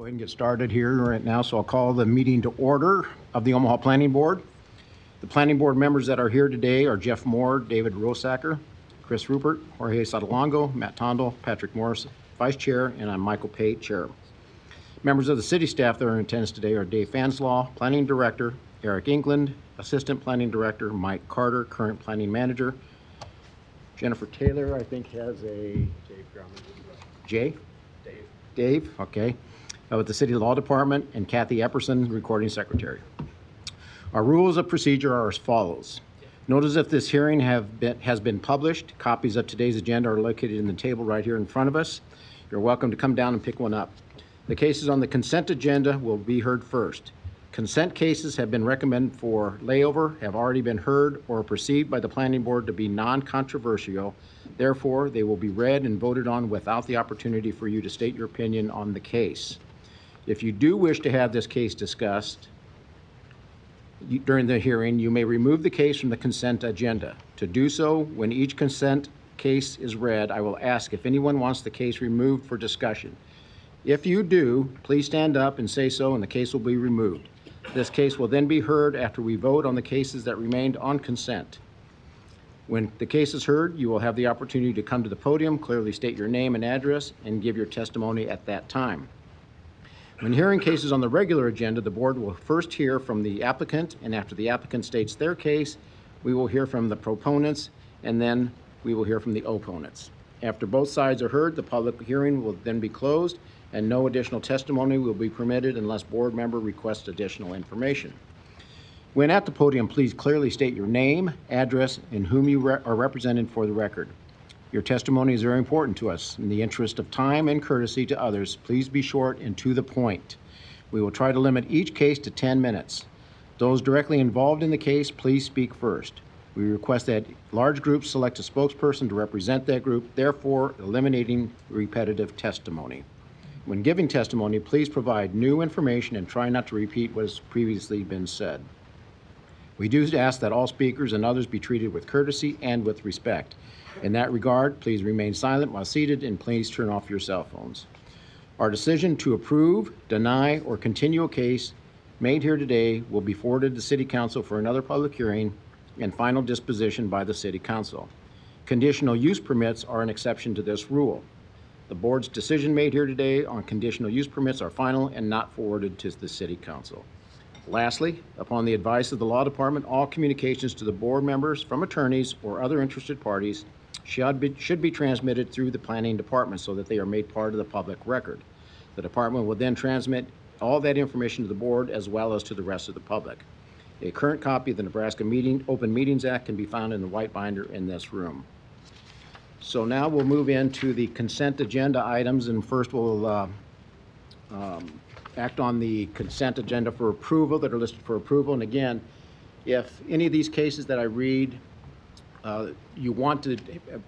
Go ahead and get started here right now. So I'll call the meeting to order of the Omaha Planning Board. The Planning Board members that are here today are Jeff Moore, David Rosacker, Chris Rupert, Jorge Sotolongo, Matt Tondel, Patrick Morris, Vice Chair, and I'm Michael Pate, Chair. Members of the city staff that are in attendance today are Dave Fanslaw, Planning Director, Eric England, Assistant Planning Director, Mike Carter, Current Planning Manager. Jennifer Taylor, I think, has a... Jay? Dave, okay. With the City Law Department, and Kathy Epperson, Recording Secretary. Our rules of procedure are as follows. Notice if this hearing has been published. Copies of today's agenda are located in the table right here in front of us. You're welcome to come down and pick one up. The cases on the consent agenda will be heard first. Consent cases have been recommended for layover, have already been heard or perceived by the Planning Board to be non-controversial. Therefore, they will be read and voted on without the opportunity for you to state your opinion on the case. If you do wish to have this case discussed during the hearing, you may remove the case from the consent agenda. To do so, when each consent case is read, I will ask if anyone wants the case removed for discussion. If you do, please stand up and say so, and the case will be removed. This case will then be heard after we vote on the cases that remained on consent. When the case is heard, you will have the opportunity to come to the podium, clearly state your name and address, and give your testimony at that time. When hearing cases on the regular agenda, the board will first hear from the applicant, and after the applicant states their case, we will hear from the proponents, and then we will hear from the opponents. After both sides are heard, the public hearing will then be closed, and no additional testimony will be permitted unless board member requests additional information. When at the podium, please clearly state your name, address, and whom you are representing for the record. Your testimony is very important to us. In the interest of time and courtesy to others, please be short and to the point. We will try to limit each case to 10 minutes. Those directly involved in the case, please speak first. We request that large groups select a spokesperson to represent that group, therefore eliminating repetitive testimony. When giving testimony, please provide new information and try not to repeat what has previously been said. We do ask that all speakers and others be treated with courtesy and with respect. In that regard, please remain silent while seated and please turn off your cell phones. Our decision to approve, deny, or continue a case made here today will be forwarded to City Council for another public hearing and final disposition by the City Council. Conditional use permits are an exception to this rule. The board's decision made here today on conditional use permits are final and not forwarded to the City Council. Lastly, upon the advice of the Law Department, all communications to the board members from attorneys or other interested parties should be transmitted through the Planning Department so that they are made part of the public record. The department will then transmit all that information to the board as well as to the rest of the public. A current copy of the Nebraska Open Meetings Act can be found in the white binder in this room. So now we'll move into the consent agenda items, and first we'll act on the consent agenda for approval that are listed for approval. And again, if any of these cases that I read you want to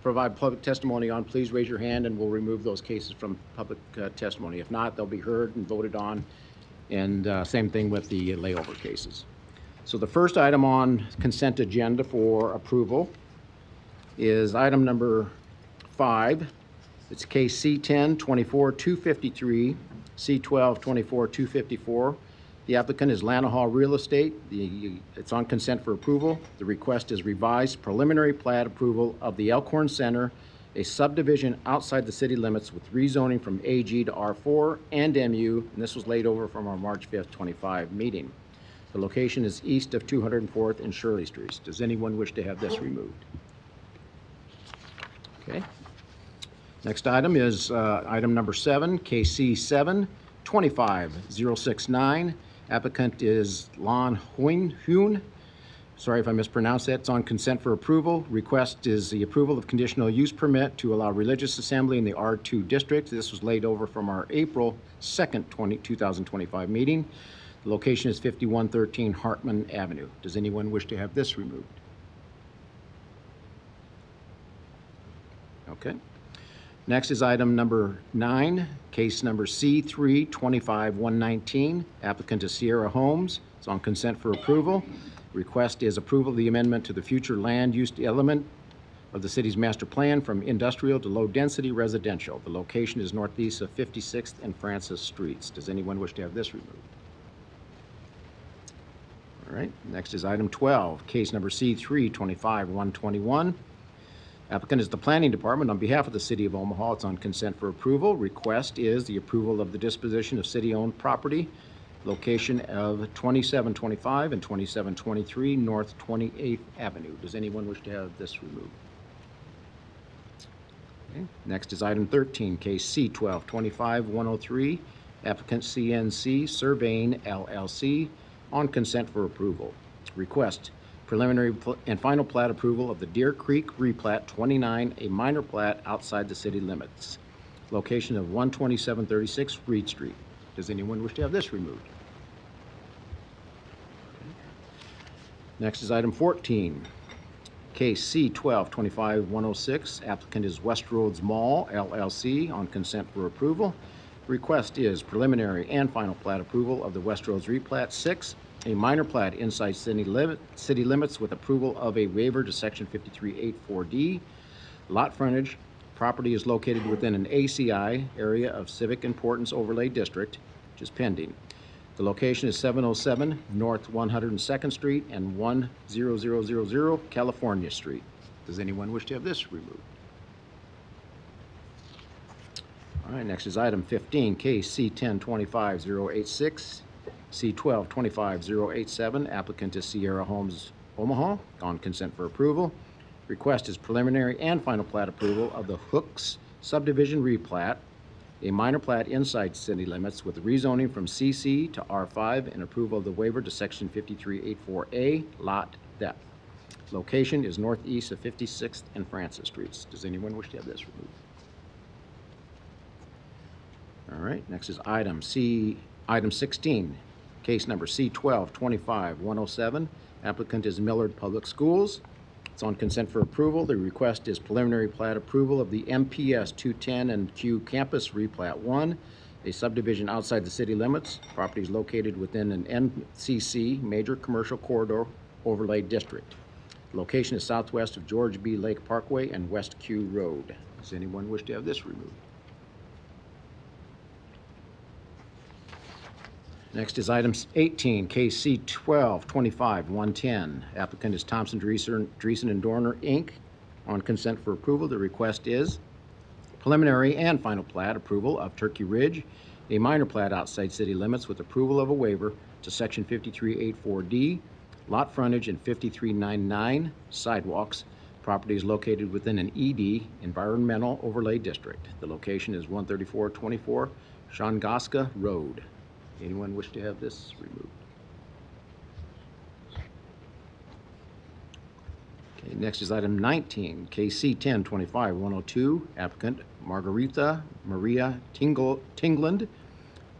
provide public testimony on, please raise your hand and we'll remove those cases from public testimony. If not, they'll be heard and voted on, and same thing with the layover cases. So the first item on consent agenda for approval is item number 5. It's case C10-24-253, C12-24-254. The applicant is Lanahaw Real Estate. It's on consent for approval. The request is revised preliminary plat approval of the Elkhorn Center, a subdivision outside the city limits with rezoning from AG to R4 and MU, and this was laid over from our March 5th, 25 meeting. The location is east of 204th and Shirley Streets. Does anyone wish to have this removed? Okay. Next item is item number 7, KC 7-25-069. Applicant is Lon Hoon. Sorry if I mispronounced that. It's on consent for approval. Request is the approval of conditional use permit to allow religious assembly in the R2 district. This was laid over from our April 2nd, 2025 meeting. The location is 5113 Hartman Avenue. Does anyone wish to have this removed? Okay. Next is item number 9, case number C3-25-119. Applicant is Sierra Homes. It's on consent for approval. Request is approval of the amendment to the future land use element of the city's master plan from industrial to low-density residential. The location is northeast of 56th and Francis Streets. Does anyone wish to have this removed? All right, next is item 12, case number C3-25-121. Applicant is the Planning Department on behalf of the City of Omaha. It's on consent for approval. Request is the approval of the disposition of city-owned property, location of 2725 and 2723 North 28th Avenue. Does anyone wish to have this removed? Okay. Next is item 13, case C12-25-103, applicant CNC Surveying LLC, on consent for approval. Request preliminary and final plat approval of the Deer Creek replat 29, a minor plat outside the city limits. Location of 12736 Reed Street. Does anyone wish to have this removed? Next is item 14, case C12-25-106. Applicant is Westroads Mall LLC, on consent for approval. Request is preliminary and final plat approval of the Westroads replat 6, a minor plat inside city limits with approval of a waiver to section 5384D. Lot frontage. Property is located within an ACI, area of civic importance overlay district, which is pending. The location is 707 North 102nd Street and 10000 California Street. Does anyone wish to have this removed? All right, next is item 15, case C10-25-086, C12-25-087. Applicant is Sierra Homes Omaha, on consent for approval. Request is preliminary and final plat approval of the Hooks subdivision replat, a minor plat inside city limits with rezoning from CC to R5 and approval of the waiver to section 5384A, lot depth. Location is northeast of 56th and Francis Streets. Does anyone wish to have this removed? All right, next is item 16, case number C12-25-107. Applicant is Millard Public Schools. It's on consent for approval. The request is preliminary plat approval of the MPS 210 and Q Campus replat 1, a subdivision outside the city limits. Property is located within an MCC, Major Commercial Corridor Overlay District. Location is southwest of George B. Lake Parkway and West Q Road. Does anyone wish to have this removed? Next is item 18, case C12-25-110. Applicant is Thompson, Dreesen and Dorner, Inc. On consent for approval, the request is preliminary and final plat approval of Turkey Ridge, a minor plat outside city limits with approval of a waiver to section 5384D, lot frontage and 5399 sidewalks. Property is located within an ED, Environmental Overlay District. The location is 13424 Shangaska Road. Anyone wish to have this removed? Okay, next is item 19, KC 10-25-102. Applicant Margarita Maria Tingland.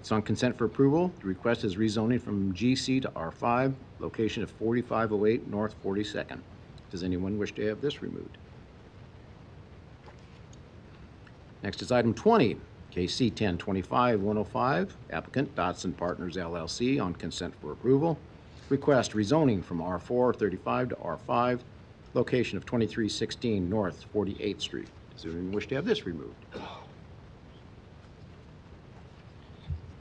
It's on consent for approval. The request is rezoning from GC to R5, location of 4508 North 42nd. Does anyone wish to have this removed? Next is item 20. KC 10-25-105, applicant Dotson Partners LLC, on consent for approval. Request rezoning from R435 to R5, location of 2316 North 48th Street. Does anyone wish to have this removed?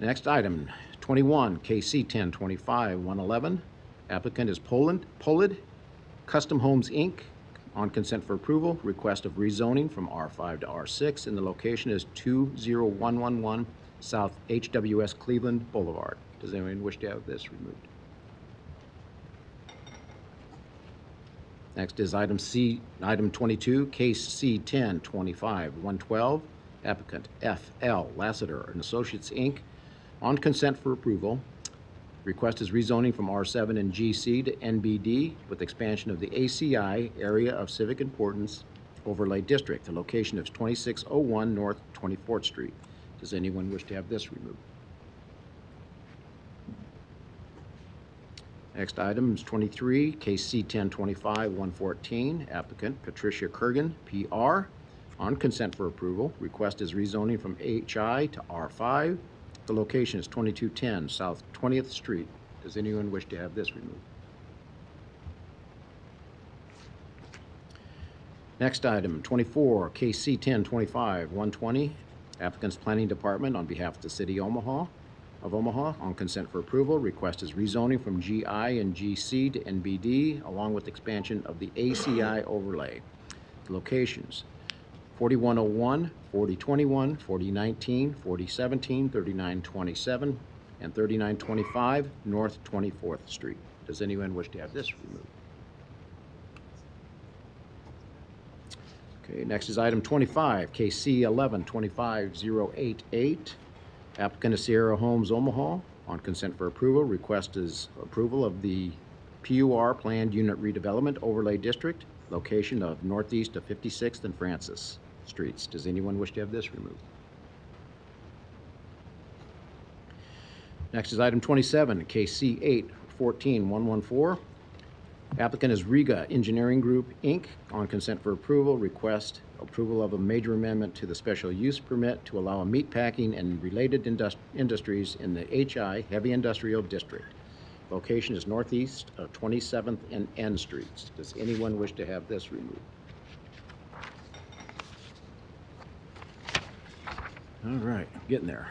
Next item, 21, KC 10-25-111, applicant is Polid Custom Homes, Inc., on consent for approval. Request of rezoning from R5 to R6, and the location is 20111 South HWS Cleveland Boulevard. Does anyone wish to have this removed? Next is item 22, case C10-25-112, applicant FL Lassiter and Associates, Inc., on consent for approval. Request is rezoning from R7 and GC to NBD with expansion of the ACI, area of civic importance overlay district. The location is 2601 North 24th Street. Does anyone wish to have this removed? Next item is 23, case C10-25-114, applicant Patricia Kurgan, PR, on consent for approval. Request is rezoning from HI to R5. The location is 2210 South 20th Street. Does anyone wish to have this removed? Next item, 24, KC 1025-120, applicant's planning department on behalf of the city of Omaha, on consent for approval. Request is rezoning from GI and GC to NBD, along with expansion of the ACI overlay. The locations, 4101, 4021, 4019, 4017, 3927, and 3925 North 24th Street. Does anyone wish to have this removed? Okay, next is item 25, KC 11-25088. Applicant is Sierra Homes Omaha on consent for approval. Request is approval of the PUR planned unit redevelopment overlay district, location of northeast of 56th and Francis Streets. Does anyone wish to have this removed? Next is item 27, KC 8-14114. Applicant is Riga Engineering Group, Inc. on consent for approval. Request approval of a major amendment to the special use permit to allow meatpacking and related industries in the HI Heavy Industrial District. Location is northeast of 27th and N Streets. Does anyone wish to have this removed? All right, getting there.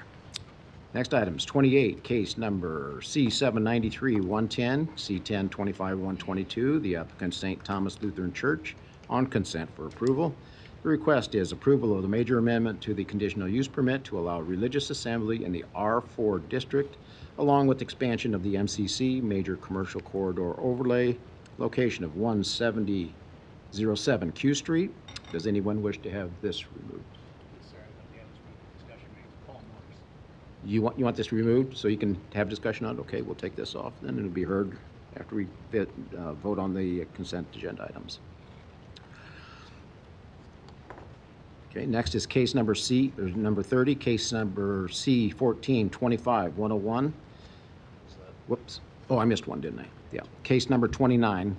Next item is 28, case number C793-110, C1025-122, the applicant St. Thomas Lutheran Church on consent for approval. The request is approval of the major amendment to the conditional use permit to allow religious assembly in the R4 district, along with expansion of the MCC major commercial corridor overlay, location of 17007 Q Street. Does anyone wish to have this removed? You want this removed so you can have discussion on it? Okay, we'll take this off then. It'll be heard after we vote on the consent agenda items. Okay, next is case number number 30, case number C1425-101. Whoops. Oh, I missed one, didn't I? Yeah. Case number 29,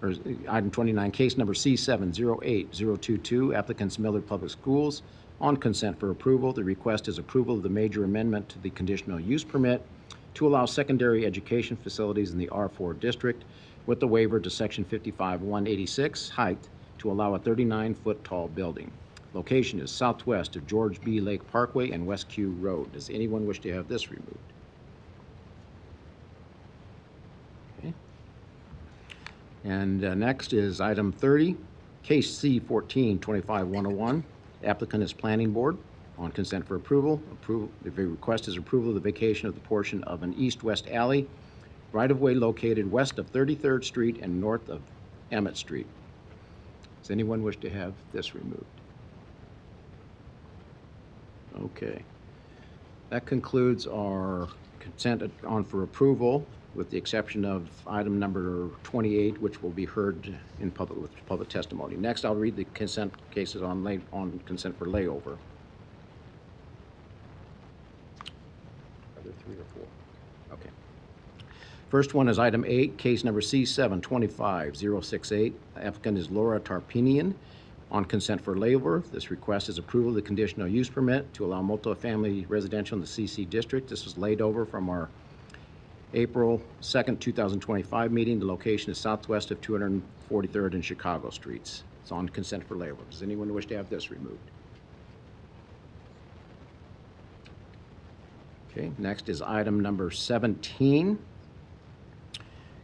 or item 29, case number C708022, applicants Millard Public Schools on consent for approval. The request is approval of the major amendment to the conditional use permit to allow secondary education facilities in the R4 district with the waiver to section 55-186 height to allow a 39-foot tall building. Location is southwest of George B. Lake Parkway and West Q Road. Does anyone wish to have this removed? Okay. And next is item 30, case C1425-101. Applicant is Planning Board on consent for approval. The request is approval of the vacation of the portion of an east-west alley right-of-way located west of 33rd Street and north of Emmett Street. Does anyone wish to have this removed? Okay. That concludes our consent on for approval, with the exception of item number 28, which will be heard in public with public testimony. Next, I'll read the consent cases on consent for layover. Are there 3 or 4? Okay. First one is item 8, case number C725-068. Applicant is Laura Tarpinian on consent for layover. This request is approval of the conditional use permit to allow multifamily residential in the CC district. This was laid over from our April 2nd, 2025 meeting. The location is southwest of 243rd and Chicago Streets. It's on consent for layover. Does anyone wish to have this removed? Okay, next is item number 17.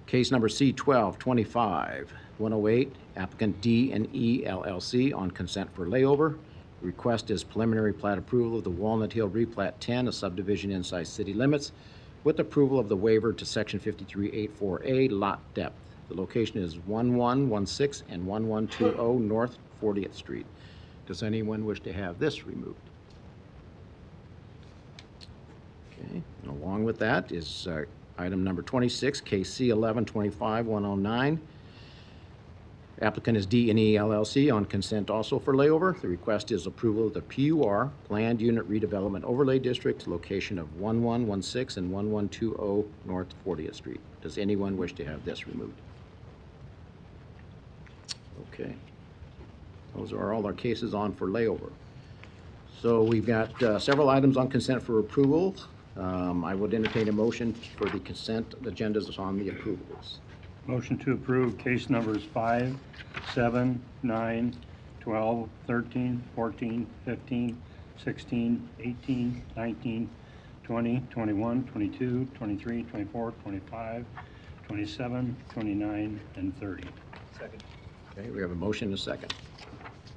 Case number C1225-108, applicant D&E LLC on consent for layover. The request is preliminary plat approval of the Walnut Hill Replat 10, a subdivision inside city limits, with approval of the waiver to section 5384A lot depth. The location is 1116 and 1120 North 40th Street. Does anyone wish to have this removed? Okay, and along with that is item number 26, case C1125-109. Applicant is D&E LLC on consent also for layover. The request is approval of the PUR planned unit redevelopment overlay district, location of 1116 and 1120 North 40th Street. Does anyone wish to have this removed? Okay. Those are all our cases on for layover. So we've got several items on consent for approval. I would entertain a motion for the consent agendas on the approvals. Motion to approve case numbers 5, 7, 9, 12, 13, 14, 15, 16, 18, 19, 20, 21, 22, 23, 24, 25, 27, 29, and 30. Second. Okay, we have a motion and a second.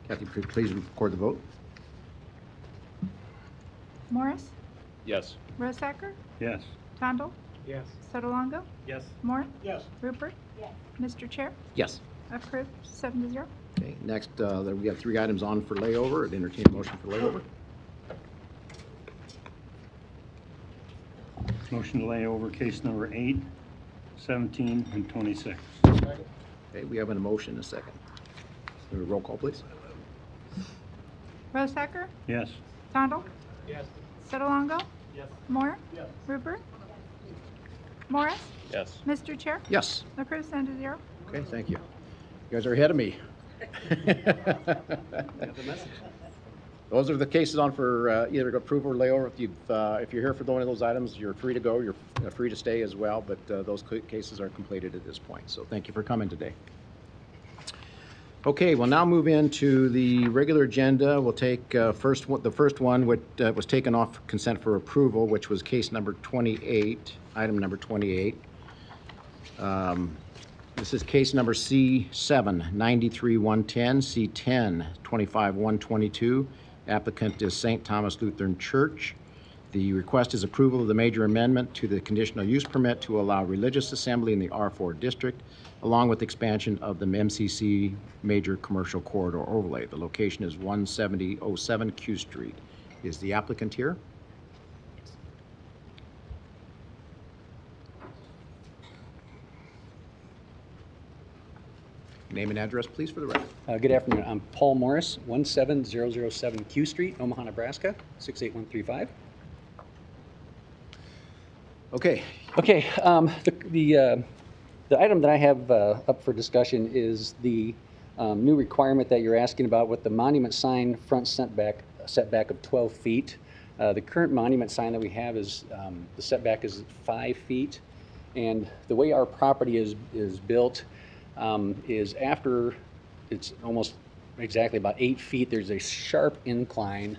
Kathy, please record the vote. Morris, Yes. Rosacker, Yes. Tondel, Yes. Sotolongo, Yes. Moore, Yes. Rupert. Mr. Chair, Yes. approved 7-0. Okay, next, we have 3 items on for layover. I'd entertain a motion for layover. Motion to lay over case number 8, 17, and 26. Okay, we have a motion and a second. Can we roll call, please? Rosacker, Yes. Tondel, Yes. Sotolongo, Yes. Moore, Yes. Rupert. Morris, Yes. Mr. Chair, Yes. approved 7-0. Okay, thank you. You guys are ahead of me. Those are the cases on for either approval or layover. If you're here for one of those items, you're free to go. You're free to stay as well, but those cases are completed at this point. So thank you for coming today. Okay, we'll now move into the regular agenda. We'll take the first one, which was taken off consent for approval, which was case number 28, item number 28. This is case number C7, 93-110, C10, 25-122. Applicant is St. Thomas Lutheran Church. The request is approval of the major amendment to the conditional use permit to allow religious assembly in the R4 district, along with expansion of the MCC major commercial corridor overlay. The location is 17007 Q Street. Is the applicant here? Name and address, please, for the record. Good afternoon. I'm Paul Morris, 17007 Q Street, Omaha, Nebraska, 68135. Okay. Okay, the item that I have up for discussion is the new requirement that you're asking about with the monument sign front setback of 12 feet. The current monument sign that we have is, the setback is 5 feet. And the way our property is built is after it's almost exactly about 8 feet, there's a sharp incline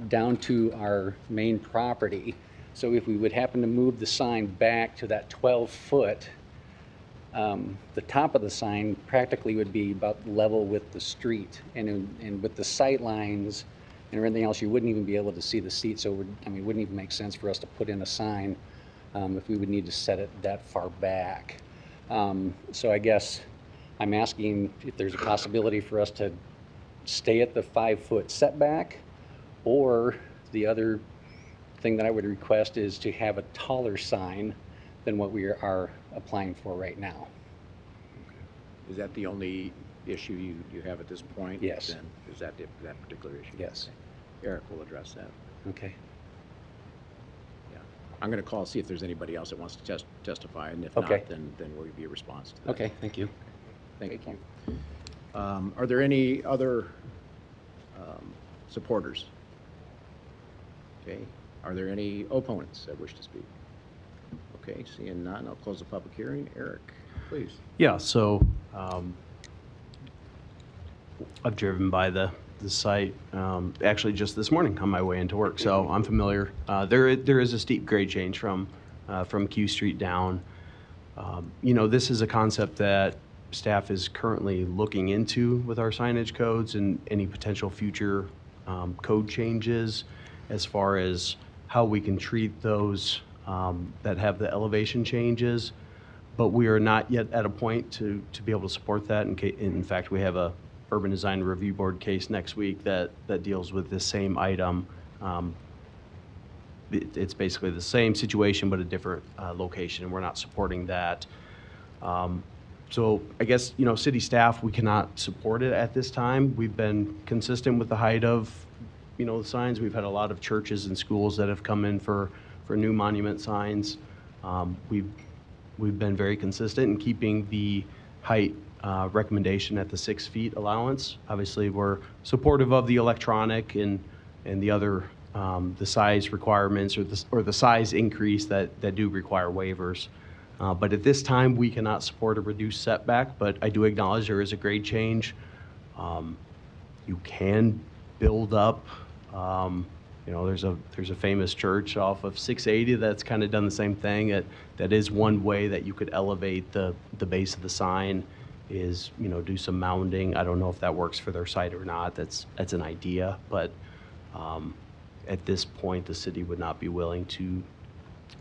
down to our main property. So if we would happen to move the sign back to that 12-foot, the top of the sign practically would be about level with the street. And with the sight lines and everything else, you wouldn't even be able to see the seat. So it wouldn't even make sense for us to put in a sign if we would need to set it that far back. So I guess I'm asking if there's a possibility for us to stay at the 5-foot setback, or the other thing that I would request is to have a taller sign than what we are applying for right now. Is that the only issue you have at this point? Yes. Then is that that particular issue? Yes. Eric will address that. Okay. Yeah. I'm going to call, see if there's anybody else that wants to testify, and if Okay. not, then we'll give you a response to that. Okay, thank you. Thank you. Are there any other supporters? Okay. Are there any opponents that wish to speak? Okay, seeing none, I'll close the public hearing. Eric, please. Yeah, so I've driven by the site actually just this morning on my way into work, so I'm familiar. There is a steep grade change from Q Street down. This is a concept that staff is currently looking into with our signage codes and any potential future code changes as far as how we can treat those that have the elevation changes. But we are not yet at a point to be able to support that. In fact, we have a Urban Design Review Board case next week that deals with this same item. It's basically the same situation, but a different location, and we're not supporting that. So I guess, city staff, we cannot support it at this time. We've been consistent with the height of, the signs. We've had a lot of churches and schools that have come in for new monument signs. We've been very consistent in keeping the height recommendation at the 6 feet allowance. Obviously, we're supportive of the electronic and the other the size requirements or the size increase that do require waivers. But at this time, we cannot support a reduced setback, but I do acknowledge there is a grade change. You can build up, you know, there's a famous church off of 680 that's kind of done the same thing. That is one way that you could elevate the base of the sign, is, you know, do some mounding. I don't know if that works for their site or not. That's an idea, but at this point, the city would not be willing to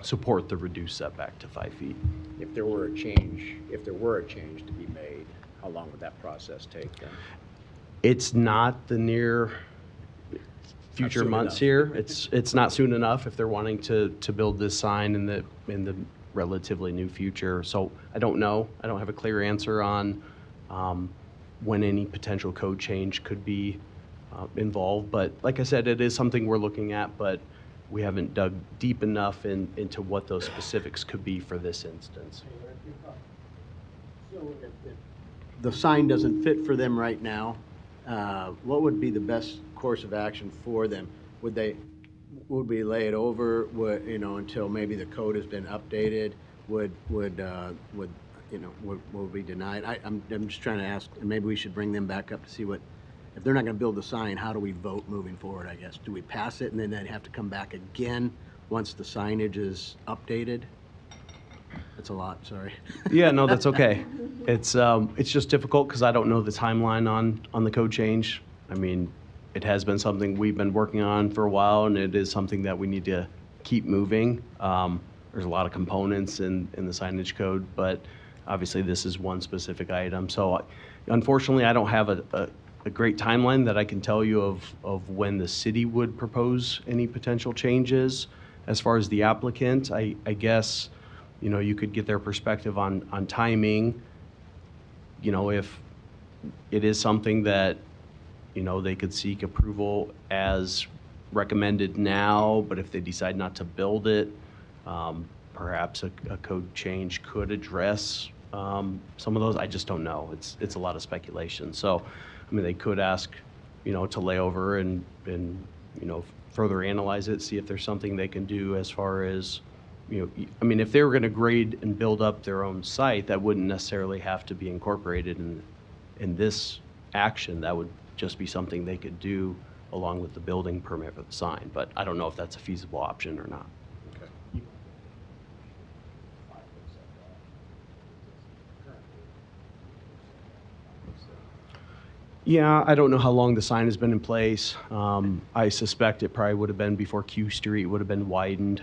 support the reduced setback to 5 feet. If there were a change to be made, how long would that process take then? It's not the near future soon months enough. here. It's not soon enough if they're wanting to build this sign in the relatively new future. So I don't know. I don't have a clear answer on when any potential code change could be involved. But like I said, it is something we're looking at, but we haven't dug deep enough into what those specifics could be for this instance. So if the sign doesn't fit for them right now, what would be the best course of action for them? Would we lay it over, until maybe the code has been updated? Would we deny it? I'm just trying to ask, and maybe we should bring them back up to see what, if they're not going to build the sign, how do we vote moving forward, I guess? Do we pass it and then they'd have to come back again once the signage is updated? That's a lot, sorry. Yeah, no, that's okay. It's just difficult because I don't know the timeline on the code change. I mean, it has been something we've been working on for a while, and it is something that we need to keep moving. There's a lot of components in the signage code, but obviously this is one specific item. So unfortunately, I don't have a great timeline that I can tell you of when the city would propose any potential changes. As far as the applicant, I guess, you know, you could get their perspective on timing. You know, if it is something that, you know, they could seek approval as recommended now, but if they decide not to build it, perhaps a code change could address some of those. I just don't know. It's a lot of speculation. So, I mean, they could ask, you know, to lay over and you know, further analyze it, see if there's something they can do as far as, you know, I mean, if they were going to grade and build up their own site, that wouldn't necessarily have to be incorporated in this action. That would just be something they could do along with the building permit for the sign. But I don't know if that's a feasible option or not. Yeah, I don't know how long the sign has been in place. I suspect it probably would have been before Q Street would have been widened.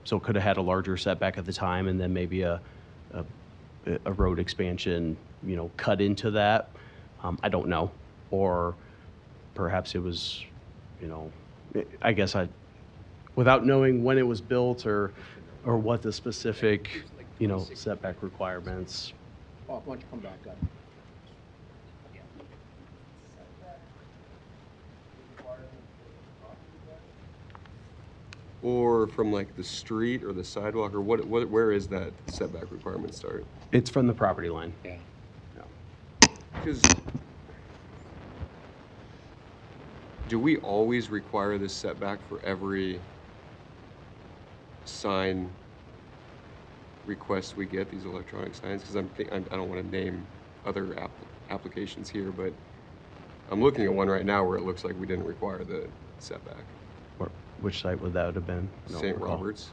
So it could have had a larger setback at the time, and then maybe a road expansion, you know, cut into that. I don't know. Or perhaps it was, you know, I guess without knowing when it was built or what the specific, you know, setback requirements. Why don't you come back up? Or from like the street or the sidewalk, or where is that setback requirement start? It's from the property line. Yeah. Because do we always require this setback for every sign request we get, these electronic signs? Because I don't want to name other applications here, but I'm looking at one right now where it looks like we didn't require the setback. Which site would that have been? I don't St. recall. Roberts.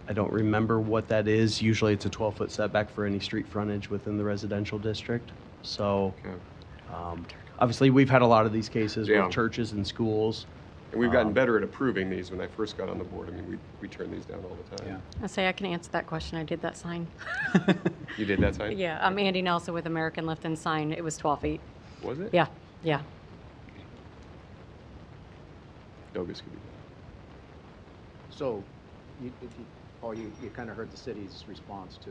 I don't remember what that is. Usually it's a 12-foot setback for any street frontage within the residential district. So Okay. obviously we've had a lot of these cases Yeah. with churches and schools. And we've gotten better at approving these. When I first got on the board, I mean, we turned these down all the time. I say I can answer that question. I did that sign. You did that sign? Yeah, I'm Andy Nelson with American Lift and Sign. It was 12 feet. Was it? Yeah, yeah. Dogus could be. So, Paul, you kind of heard the city's response to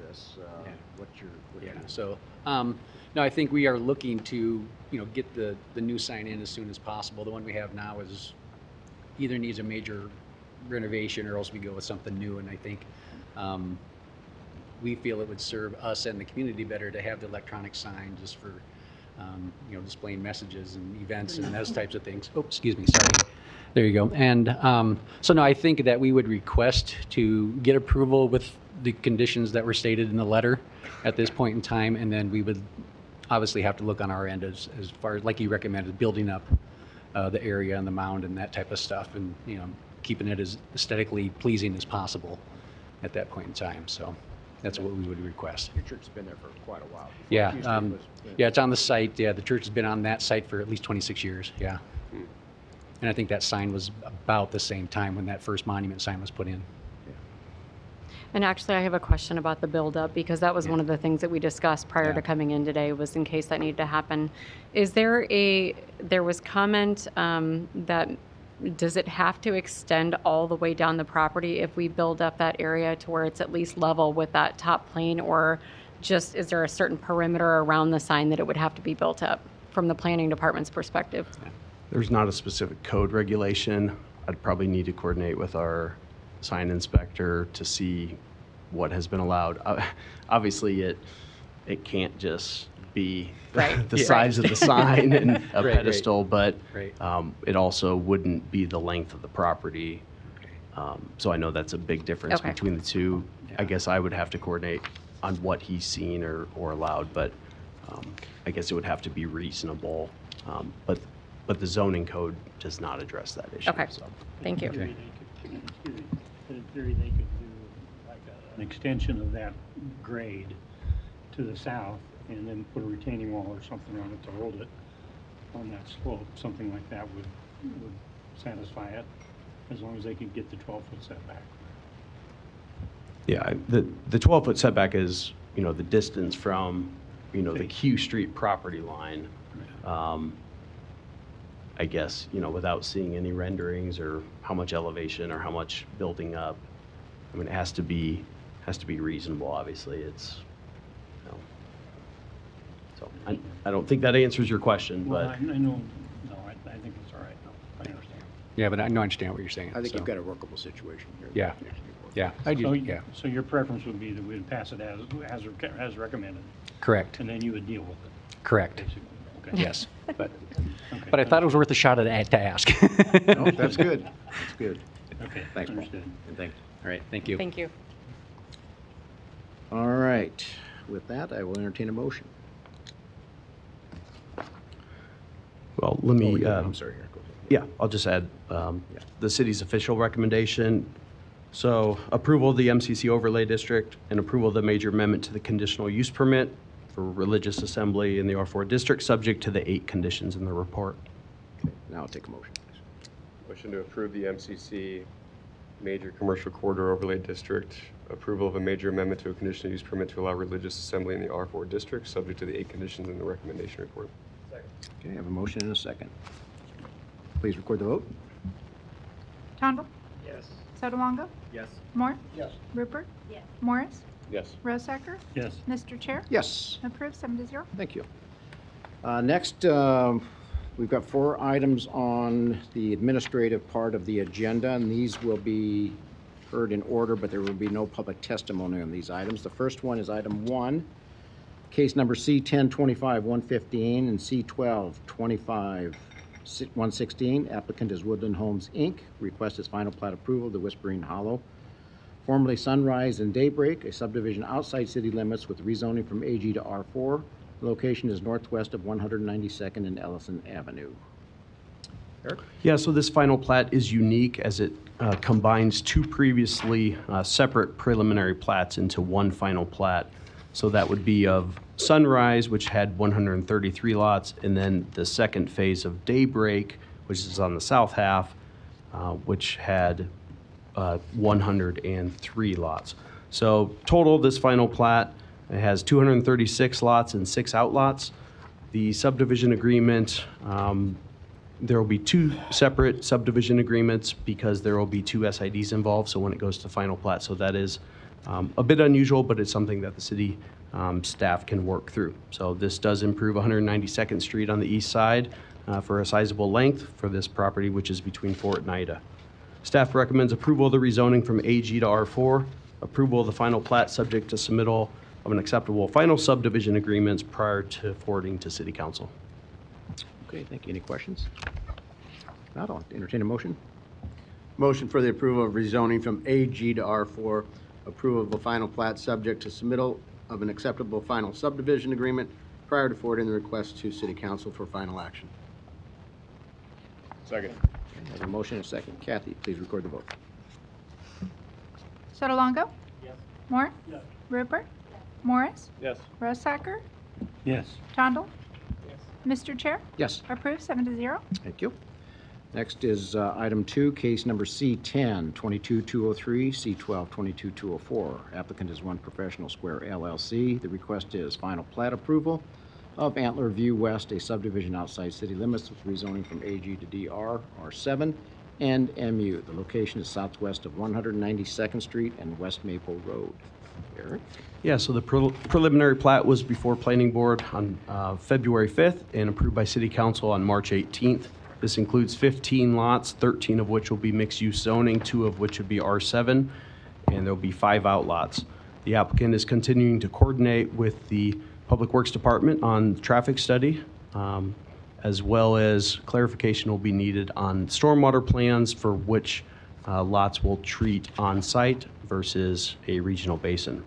this. Yeah. What's your Yeah, so, no, I think we are looking to, you know, get the new sign in as soon as possible. The one we have now is either needs a major renovation or else we go with something new. And I think we feel it would serve us and the community better to have the electronic sign just for, you know, displaying messages and events and those types of things. Oh, excuse me, sorry. There you go. And so no, I think that we would request to get approval with the conditions that were stated in the letter at this point in time, and then we would obviously have to look on our end as far as, like you recommended, building up the area and the mound and that type of stuff, and, you know, keeping it as aesthetically pleasing as possible at that point in time. So that's what we would request. Your church has been there for quite a while. Yeah, Q Street was- yeah, it's on the site. Yeah, the church has been on that site for at least 26 years. Yeah. And I think that sign was about the same time when that first monument sign was put in. And actually, I have a question about the buildup, because that was one of the things that we discussed prior to Yeah. coming in today, was in case that needed to happen. There was comment that, does it have to extend all the way down the property if we build up that area to where it's at least level with that top plane? Or just, is there a certain perimeter around the sign that it would have to be built up from the planning department's perspective? There's not a specific code regulation. I'd probably need to coordinate with our sign inspector to see what has been allowed. Obviously, it can't just be Right. the Yeah. size of the sign and a Right. pedestal, but Right. it also wouldn't be the length of the property. So I know that's a big difference Okay. between the two. Yeah. I guess I would have to coordinate on what he's seen or allowed, but I guess it would have to be reasonable. But the zoning code does not address that issue. Okay. So. Thank you. In theory, they could- excuse me, but in theory, they could do like an extension of that grade to the south and then put a retaining wall or something on it to hold it on that slope. Something like that would satisfy it, as long as they could get the 12-foot setback. Yeah, the 12-foot setback is, you know, the distance from, you know, the Q Street property line. I guess, you know, without seeing any renderings or how much elevation or how much building up. I mean, it has to be reasonable, obviously. It's, you know. So I don't think that answers your question, Well, but I know, no, I think it's all right. No, I understand. Yeah, but I understand what you're saying. I think so. you've got a workable situation here. Yeah. Yeah, I do, So, yeah, so your preference would be that we'd pass it as recommended, correct, and then you would deal with it, correct, basically? Okay. yes. But Okay. I thought it was worth a shot to ask. No, that's good. That's good. Okay, Thanks, Paul. understood. And thanks. All right, thank you. Thank you. All right. With that, I will entertain a motion. well, let me. I'm sorry. Here, go ahead. Yeah, I'll just add the city's official recommendation. So approval of the MCC overlay district and approval of the major amendment to the conditional use permit for religious assembly in the R4 district, subject to the 8 conditions in the report. Okay, now I'll take a motion, please. Motion to approve the MCC Major Commercial Corridor Overlay District, approval of a major amendment to a conditional use permit to allow religious assembly in the R4 district, subject to the 8 conditions in the recommendation report. Okay, I have a motion and a second. Please record the vote. Tondel? Yes. Sotolongo? Yes. Moore? Yes. Rupert? Yes. Morris? Yes. Rosacker? Yes, Mr. Chair? Yes. Approved 7-0. Thank you. Next, we've got 4 items on the administrative part of the agenda, and these will be heard in order, but there will be no public testimony on these items. The first one is item 1, case number C1025-115 and C1225-116. Applicant is Woodland Homes, Inc. Request is final plat approval of the Whispering Hollow, formerly Sunrise and Daybreak, a subdivision outside city limits with rezoning from AG to R4. The location is northwest of 192nd and Ellison Avenue. Eric? Yeah, so this final plat is unique as it combines 2 previously separate preliminary plats into one final plat. So that would be of Sunrise, which had 133 lots, and then the second phase of Daybreak, which is on the south half, which had 103 lots. So total, this final plat, it has 236 lots and 6 outlots. The subdivision agreement, there will be 2 separate subdivision agreements because there will be 2 SIDs involved, so when it goes to final plat. So that is a bit unusual, but it's something that the city staff can work through. So this does improve 192nd Street on the east side for a sizable length for this property, which is between Fort and Ida. Staff recommends approval of the rezoning from AG to R4, approval of the final plat subject to submittal of an acceptable final subdivision agreements prior to forwarding to City Council. Okay, thank you. Any questions? Not, I'll entertain a motion. Motion for the approval of rezoning from AG to R4, approval of the final plat subject to submittal of an acceptable final subdivision agreement prior to forwarding the request to City Council for final action. Second. I have a motion and a second. Kathy, please record the vote. Sotolongo? Yes. Moore? Yes. Rupert? Morris? Yes. Rosacker? Yes. Tondel? Yes. Mr. Chair? Yes. Approved, 7-0. Thank you. Next is item 2, case number C10, 22203, C12, 22204. Applicant is One Professional Square LLC. The request is final plat approval of Antler View West, a subdivision outside city limits with rezoning from AG to DR, R7, and MU. The location is southwest of 192nd Street and West Maple Road. Eric? Yeah, so the preliminary plat was before Planning Board on February 5th and approved by City Council on March 18th. This includes 15 lots, 13 of which will be mixed-use zoning, 2 of which would be R7, and there'll be 5 outlots. The applicant is continuing to coordinate with the Public Works Department on the traffic study, as well as clarification will be needed on stormwater plans for which lots will treat on-site versus a regional basin.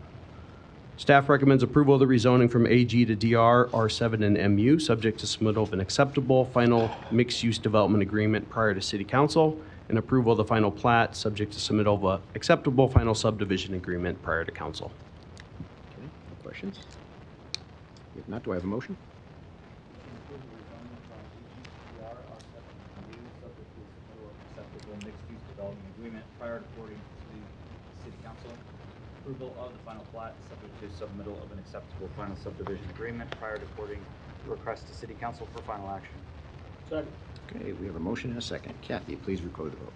Staff recommends approval of the rezoning from AG to DR, R7, and MU, subject to submittal of an acceptable final mixed-use development agreement prior to City Council, and approval of the final plat, subject to submittal of an acceptable final subdivision agreement prior to Council. Okay, no questions? If not, do I have a motion? Acceptable mixed-use development agreement prior to forwarding to the City Council. Approval of the final plat subject to submittal of an acceptable final subdivision agreement prior to forwarding the request to City Council for final action. Second. Okay, we have a motion and a second. Kathy, please record the vote.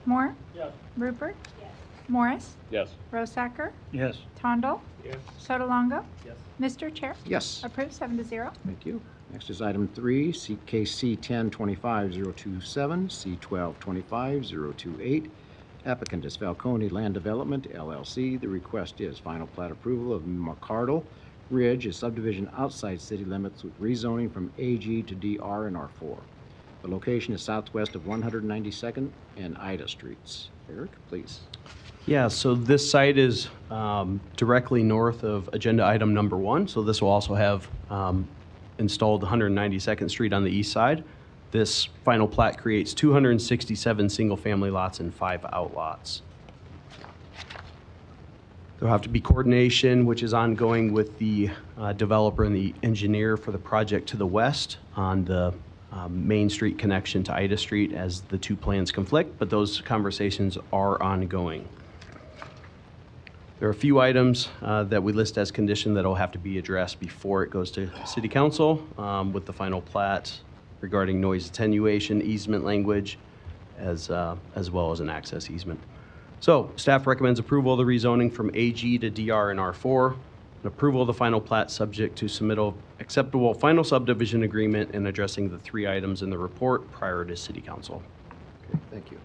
Moore? Yes. Rupert? Morris? Yes. Rosacker? Yes. Tondel? Yes. Sotolongo? Yes. Mr. Chair? Yes. Approved, 7-0. Thank you. Next is item 3, case C10-25027, C12-25028. Applicant is Falcone Land Development, LLC. The request is final plat approval of McCardle Ridge, a subdivision outside city limits with rezoning from AG to DR and R4. The location is southwest of 192nd and Ida Streets. Eric, please. Yeah, so this site is directly north of agenda item number 1. So this will also have installed 192nd Street on the east side. This final plat creates 267 single-family lots and 5 outlots. There'll have to be coordination, which is ongoing with the developer and the engineer for the project to the west on the Main Street connection to Ida Street as the 2 plans conflict, but those conversations are ongoing. There are a few items that we list as condition that will have to be addressed before it goes to City Council with the final plat regarding noise attenuation, easement language, as well as an access easement. So staff recommends approval of the rezoning from AG to DR and R4, and approval of the final plat subject to submittal of acceptable final subdivision agreement and addressing the 3 items in the report prior to City Council. Okay, thank you.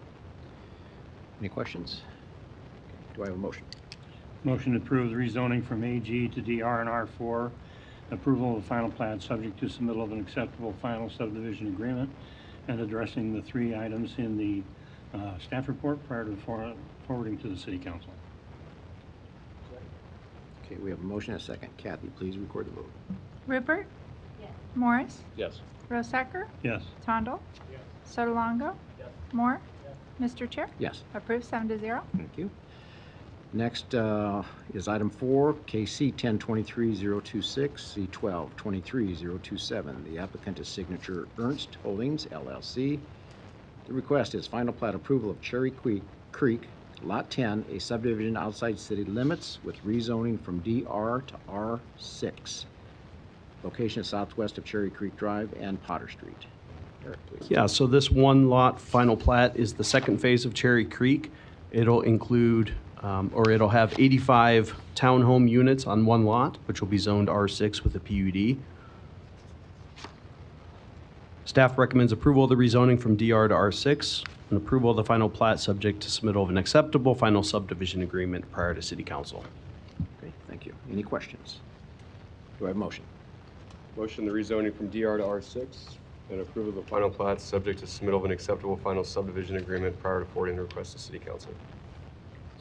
Any questions? Do I have a motion? Motion to approve the rezoning from AG to DR and R4. Approval of the final plat subject to submittal of an acceptable final subdivision agreement and addressing the 3 items in the staff report prior to forwarding to the City Council. Okay, we have a motion and a second. Kathy, please record the vote. Rupert? Morris? Yes. Rosacker? Yes. Tondel? Sotolongo? Moore? Mr. Chair? Yes. Approved, 7-0. Thank you. Next is item 4, KC 10-23026, C12 23027. The applicant is Signature Ernst Holdings, LLC. The request is final plat approval of Cherry Creek, Lot 10, a subdivision outside city limits with rezoning from DR to R6. Location is southwest of Cherry Creek Drive and Potter Street. Eric, please. Yeah, so this 1 lot final plat is the second phase of Cherry Creek. It'll include, or it'll have 85 townhome units on 1 lot, which will be zoned R6 with a PUD. Staff recommends approval of the rezoning from DR to R6 and approval of the final plat subject to submittal of an acceptable final subdivision agreement prior to City Council. Okay, thank you. Any questions? Do I have a motion? Motion the rezoning from DR to R6 and approval of the final plat subject to submittal of an acceptable final subdivision agreement prior to forwarding the request to City Council.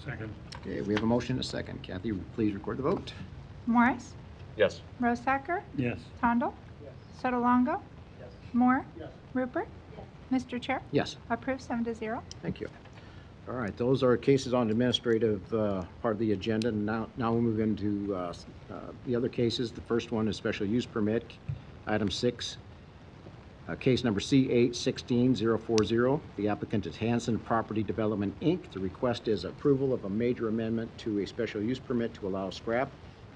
Second. Okay, we have a motion and a second. Kathy, please record the vote. Morris? Yes. Rosacker, Yes. Tondal, Sotolongo, Moore, Rupert. Mr. Chair, Yes, approved 7-0. thank you. All right, those are cases on administrative part of the agenda. Now we move into the other cases. The first one is special use permit, item 6, case number C8-16040. The applicant is Hanson Property Development, Inc. The request is approval of a major amendment to a special use permit to allow scrap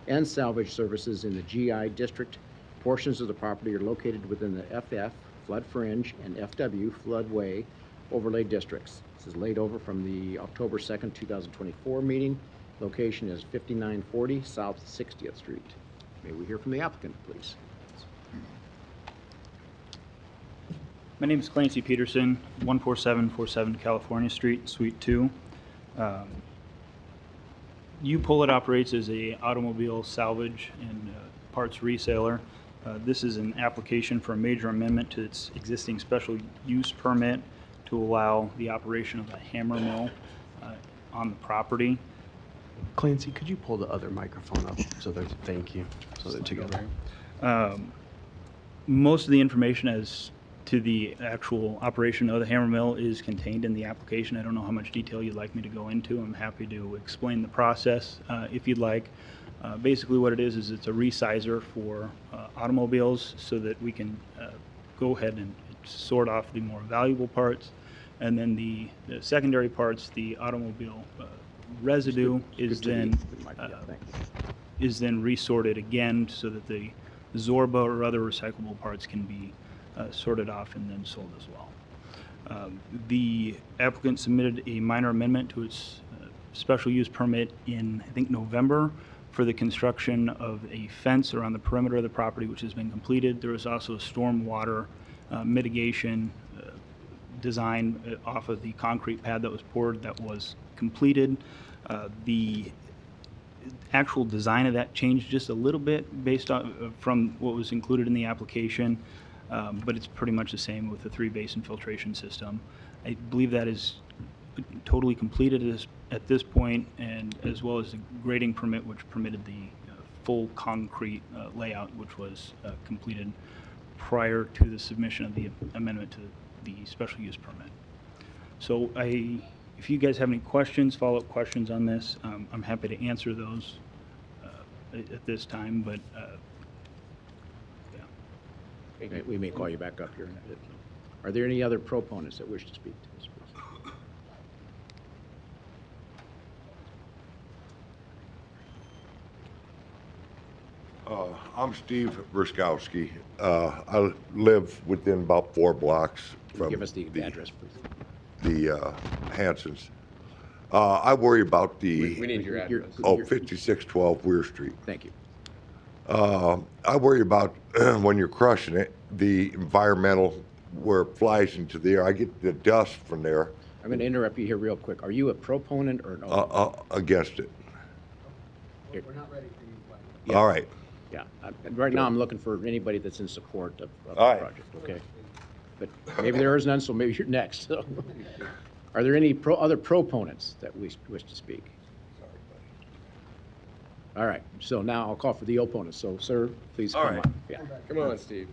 and salvage services in the GI district. Portions of the property are located within the FF, Flood Fringe, and FW, Floodway overlay districts. This is laid over from the October 2nd, 2024 meeting. Location is 5940 South 60th Street. May we hear from the applicant, please? My name is Clancy Peterson, 14747 California Street, Suite 2. U-Pull operates as a automobile salvage and parts reseller. This is an application for a major amendment to its existing special use permit to allow the operation of a hammer mill on the property. Clancy, could you pull the other microphone up so they're, thank you, so they're together. Most of the information as to the actual operation of the hammer mill is contained in the application. I don't know how much detail you'd like me to go into. I'm happy to explain the process if you'd like. Basically what it is it's a resizer for automobiles so that we can go ahead and sort off the more valuable parts, and then the secondary parts, the automobile residue is then resorted again so that the Zorba or other recyclable parts can be sorted off and then sold as well. The applicant submitted a minor amendment to its special use permit in, I think, November for the construction of a fence around the perimeter of the property, which has been completed. There was also a storm water mitigation design off of the concrete pad that was poured that was completed. The actual design of that changed just a little bit based on from what was included in the application, but it's pretty much the same with the 3-basin filtration system. I believe that is totally completed at this point, and as well as the grading permit, which permitted the full concrete layout, which was completed prior to the submission of the amendment to the special use permit. So if you guys have any questions, follow-up questions on this, I'm happy to answer those at this time, but yeah. We may call you back up here. Are there any other proponents that wish to speak to this, please? I'm Steve Bruskowski. I live within about 4 blocks from Give us the address, please. the Hansons. I worry about the We need your address. 5612 Weir Street. Thank you. I worry about when you're crushing it, the environmental, where it flies into the air. I get the dust from there. I'm going to interrupt you here real quick. Are you a proponent or no? Against it. We're not ready for you. Yeah. All right. Yeah. Right now, I'm looking for anybody that's in support of the All right. project, okay? But maybe there is none, so maybe you're next. So. Are there any other proponents that wish to speak? All right, so now I'll call for the opponents. So, sir, please All come right. on. Yeah. Come on, Steve.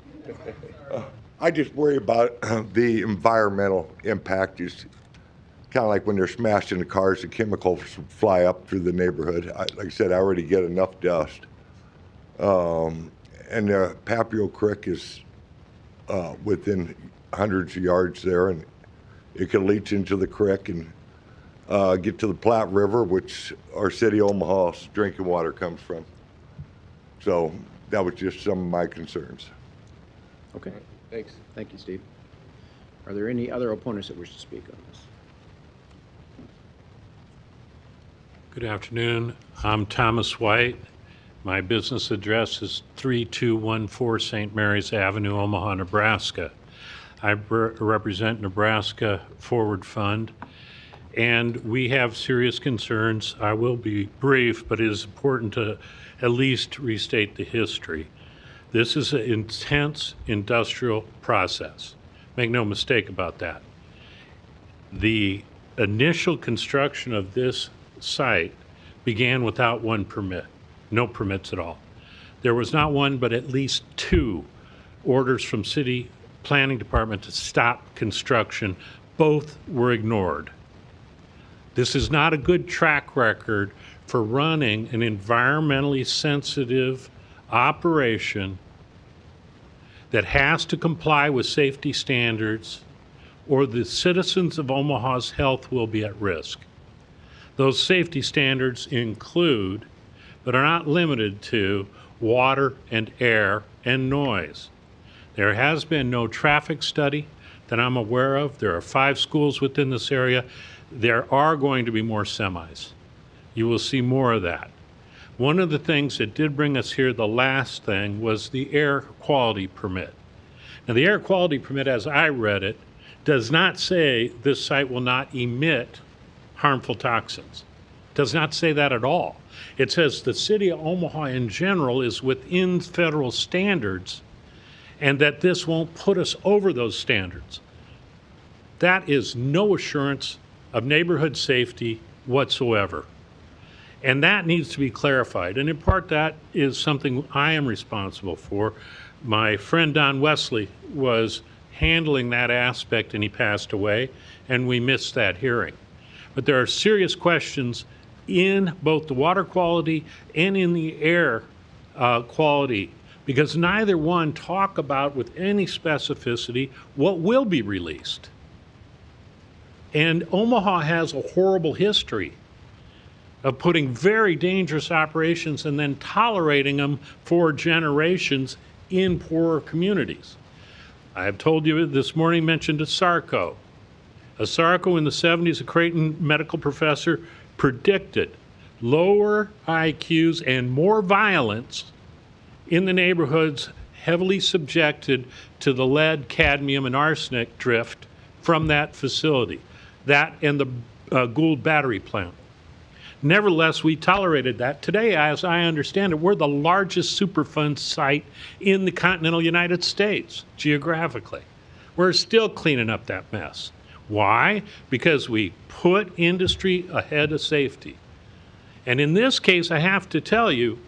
I just worry about the environmental impact. Is kind of like when they're smashed into cars, the chemicals fly up through the neighborhood. Like I said, I already get enough dust. And the Papio Creek is within hundreds of yards there, and it can leach into the creek and get to the Platte River, which our city of Omaha's drinking water comes from. So that was just some of my concerns. Okay, Thanks. thank you, Steve. Are there any other opponents that wish to speak on this? Good afternoon. I'm Thomas White. My business address is 3214 St. Mary's Avenue, Omaha, Nebraska. I represent Nebraska Forward Fund, and we have serious concerns. I will be brief, but it is important to at least restate the history. This is an intense industrial process. Make no mistake about that. The initial construction of this site began without one permit, no permits at all. There was not one, but at least 2 orders from city planning department to stop construction. Both were ignored. This is not a good track record for running an environmentally sensitive operation that has to comply with safety standards, or the citizens of Omaha's health will be at risk. Those safety standards include, but are not limited to, water and air and noise. There has been no traffic study that I'm aware of. There are 5 schools within this area. There are going to be more semis. You will see more of that. One of the things that did bring us here, the last thing, was the air quality permit. Now, the air quality permit, as I read it, does not say this site will not emit harmful toxins. It does not say that at all. It says the city of Omaha in general is within federal standards and that this won't put us over those standards. That is no assurance of neighborhood safety whatsoever. And that needs to be clarified. And in part, that is something I am responsible for. My friend Don Wesley was handling that aspect and he passed away, and we missed that hearing. But there are serious questions in both the water quality and in the air quality, because neither one talk about with any specificity what will be released. And Omaha has a horrible history of putting very dangerous operations and then tolerating them for generations in poorer communities. I have told you this morning, mentioned ASARCO. ASARCO in the 70s, a Creighton medical professor, predicted lower IQs and more violence in the neighborhoods heavily subjected to the lead, cadmium, and arsenic drift from that facility. That and the Gould battery plant. Nevertheless, we tolerated that. Today, as I understand it, we're the largest Superfund site in the continental United States, geographically. We're still cleaning up that mess. Why? Because we put industry ahead of safety. And in this case, I have to tell you,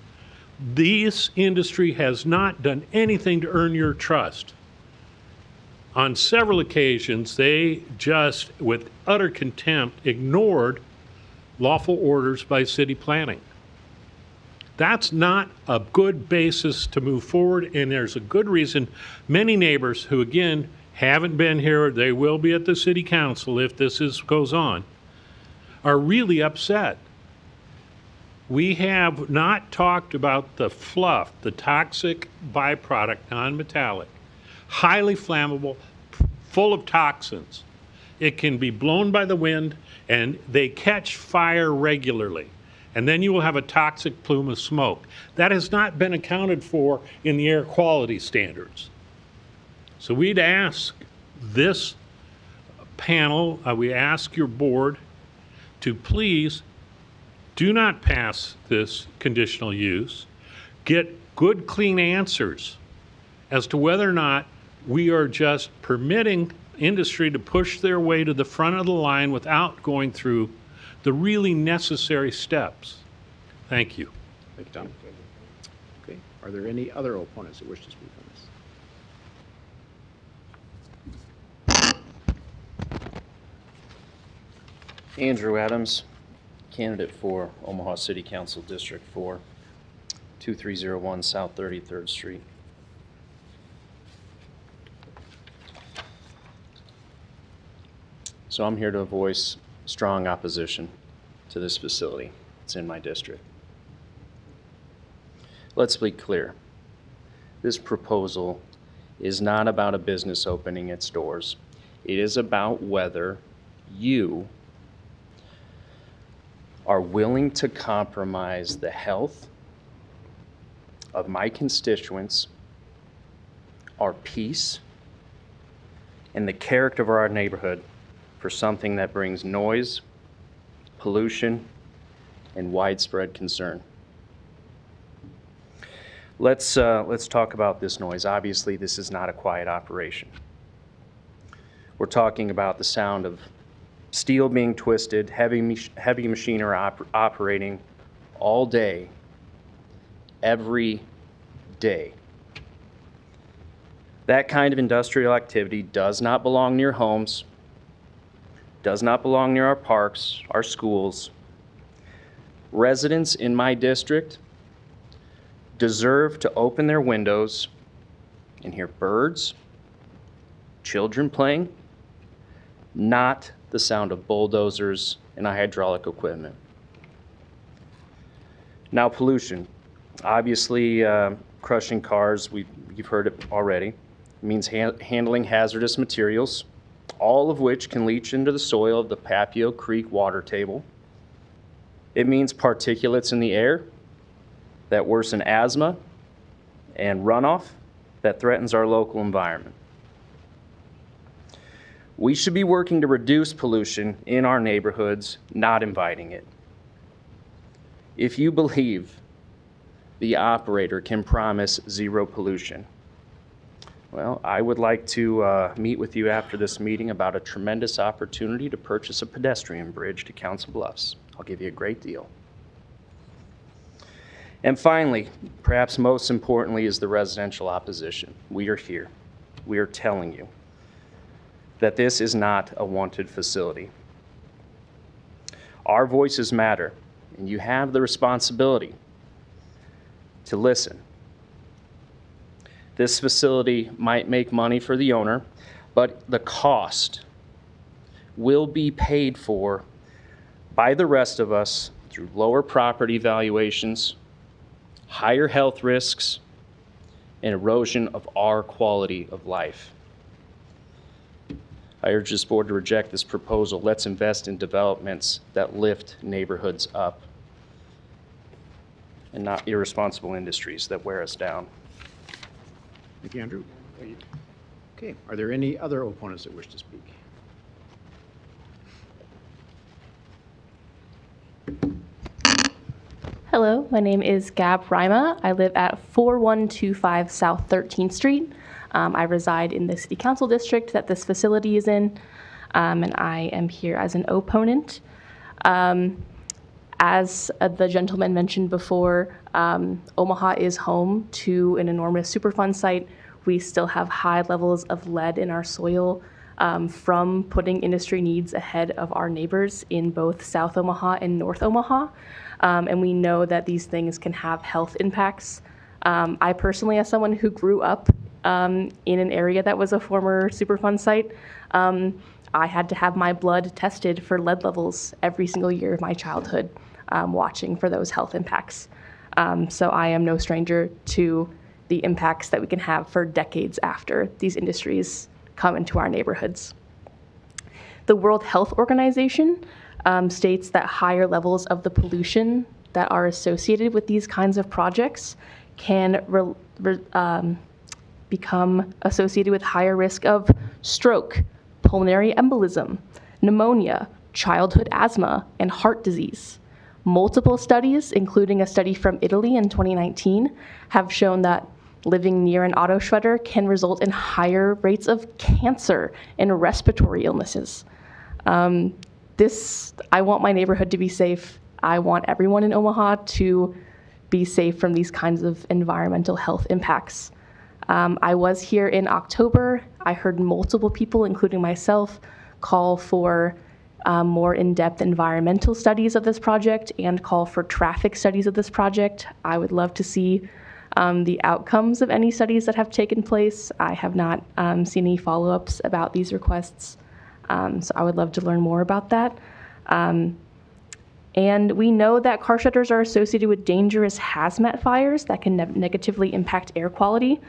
this industry has not done anything to earn your trust. On several occasions, they just, with utter contempt, ignored lawful orders by city planning. That's not a good basis to move forward, and there's a good reason many neighbors who, again, haven't been here, they will be at the city council if this goes on, are really upset. We have not talked about the fluff, the toxic byproduct, non-metallic, highly flammable, full of toxins. It can be blown by the wind, and they catch fire regularly. And then you will have a toxic plume of smoke. That has not been accounted for in the air quality standards. So we'd ask this panel, we ask your board to please do not pass this conditional use. Get good, clean answers as to whether or not we are just permitting industry to push their way to the front of the line without going through the really necessary steps. Thank you. Thank you, Tom. Okay, are there any other opponents that wish to speak on this? Andrew Adams, candidate for Omaha City Council District 4, 2301 South 33rd Street. So I'm here to voice strong opposition to this facility. It's in my district. Let's be clear. This proposal is not about a business opening its doors. It is about whether you are willing to compromise the health of my constituents, our peace, and the character of our neighborhood for something that brings noise, pollution, and widespread concern. Let's talk about this noise. Obviously, this is not a quiet operation. We're talking about the sound of steel being twisted, heavy machinery operating all day, every day. That kind of industrial activity does not belong near homes, does not belong near our parks, our schools. Residents in my district deserve to open their windows and hear birds, children playing, not the sound of bulldozers and hydraulic equipment. Now, pollution. Obviously, crushing cars, you've heard it already. It means handling hazardous materials, all of which can leach into the soil of the Papio Creek water table. It means particulates in the air that worsen asthma and runoff that threatens our local environment. We should be working to reduce pollution in our neighborhoods, not inviting it. If you believe the operator can promise zero pollution, well, I would like to meet with you after this meeting about a tremendous opportunity to purchase a pedestrian bridge to Council Bluffs. I'll give you a great deal. And finally, perhaps most importantly, is the residential opposition. We are here. We are telling you that this is not a wanted facility. Our voices matter, and you have the responsibility to listen. This facility might make money for the owner, but the cost will be paid for by the rest of us through lower property valuations, higher health risks, and erosion of our quality of life. I urge this board to reject this proposal. Let's invest in developments that lift neighborhoods up and not irresponsible industries that wear us down. Thank you, Andrew. Okay, are there any other opponents that wish to speak? Hello, my name is Gab Rima. I live at 4125 South 13th Street. I reside in the City Council district that this facility is in, and I am here as an opponent. As the gentleman mentioned before, Omaha is home to an enormous Superfund site. We still have high levels of lead in our soil from putting industry needs ahead of our neighbors in both South Omaha and North Omaha. And we know that these things can have health impacts. I personally, as someone who grew up in an area that was a former Superfund site, I had to have my blood tested for lead levels every single year of my childhood, watching for those health impacts. So I am no stranger to the impacts that we can have for decades after these industries come into our neighborhoods. The World Health Organization states that higher levels of the pollution that are associated with these kinds of projects can become associated with higher risk of stroke, pulmonary embolism, pneumonia, childhood asthma, and heart disease. Multiple studies, including a study from Italy in 2019, have shown that living near an auto shredder can result in higher rates of cancer and respiratory illnesses. I want my neighborhood to be safe. I want everyone in Omaha to be safe from these kinds of environmental health impacts. I was here in October. I heard multiple people, including myself, call for more in-depth environmental studies of this project and call for traffic studies of this project. I would love to see the outcomes of any studies that have taken place. I have not seen any follow-ups about these requests, so I would love to learn more about that. And we know that car shredders are associated with dangerous hazmat fires that can negatively impact air quality,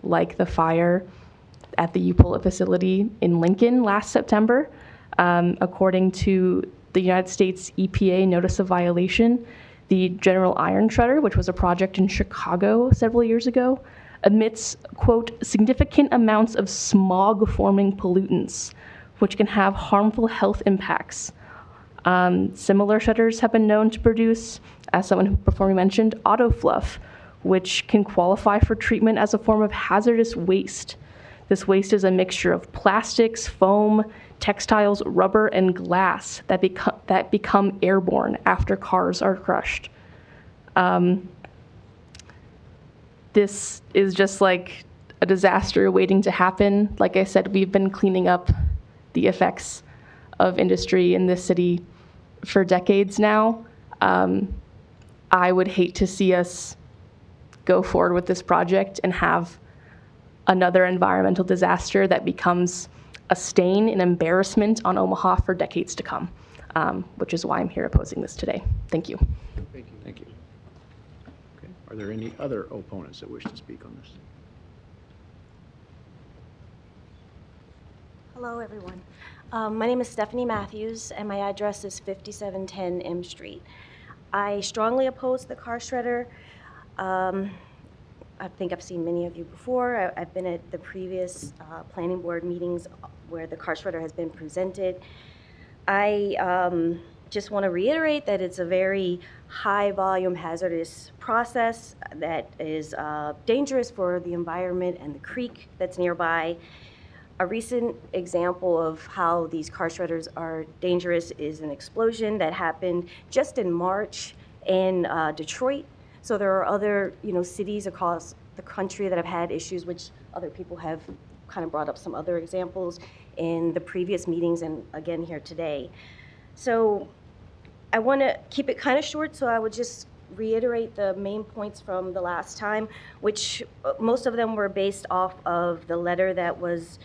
like the fire at the Upola facility in Lincoln last September. According to the United States EPA notice of violation, the General Iron Shredder, which was a project in Chicago several years ago, emits, quote, significant amounts of smog-forming pollutants, which can have harmful health impacts. Similar shredders have been known to produce, as someone who before mentioned, auto fluff, which can qualify for treatment as a form of hazardous waste. This waste is a mixture of plastics, foam, textiles, rubber, and glass that become airborne after cars are crushed. this is just like a disaster waiting to happen. Like I said, we've been cleaning up the effects of industry in this city for decades now. I would hate to see us go forward with this project and have another environmental disaster that becomes a stain and embarrassment on Omaha for decades to come, which is why I'm here opposing this today. Thank you. Thank you. Okay. Are there any other opponents that wish to speak on this? Hello, everyone. My name is Stephanie Matthews, and my address is 5710 M Street. I strongly oppose the car shredder. I think I've seen many of you before. I've been at the previous planning board meetings where the car shredder has been presented. I just want to reiterate that it's a very high volume hazardous process that is dangerous for the environment and the creek that's nearby. A recent example of how these car shredders are dangerous is an explosion that happened just in March in Detroit. So there are other, cities across the country that have had issues, which other people have kind of brought up some other examples in the previous meetings and again here today. So I want to keep it kind of short, so I would just reiterate the main points from the last time, which most of them were based off of the letter that was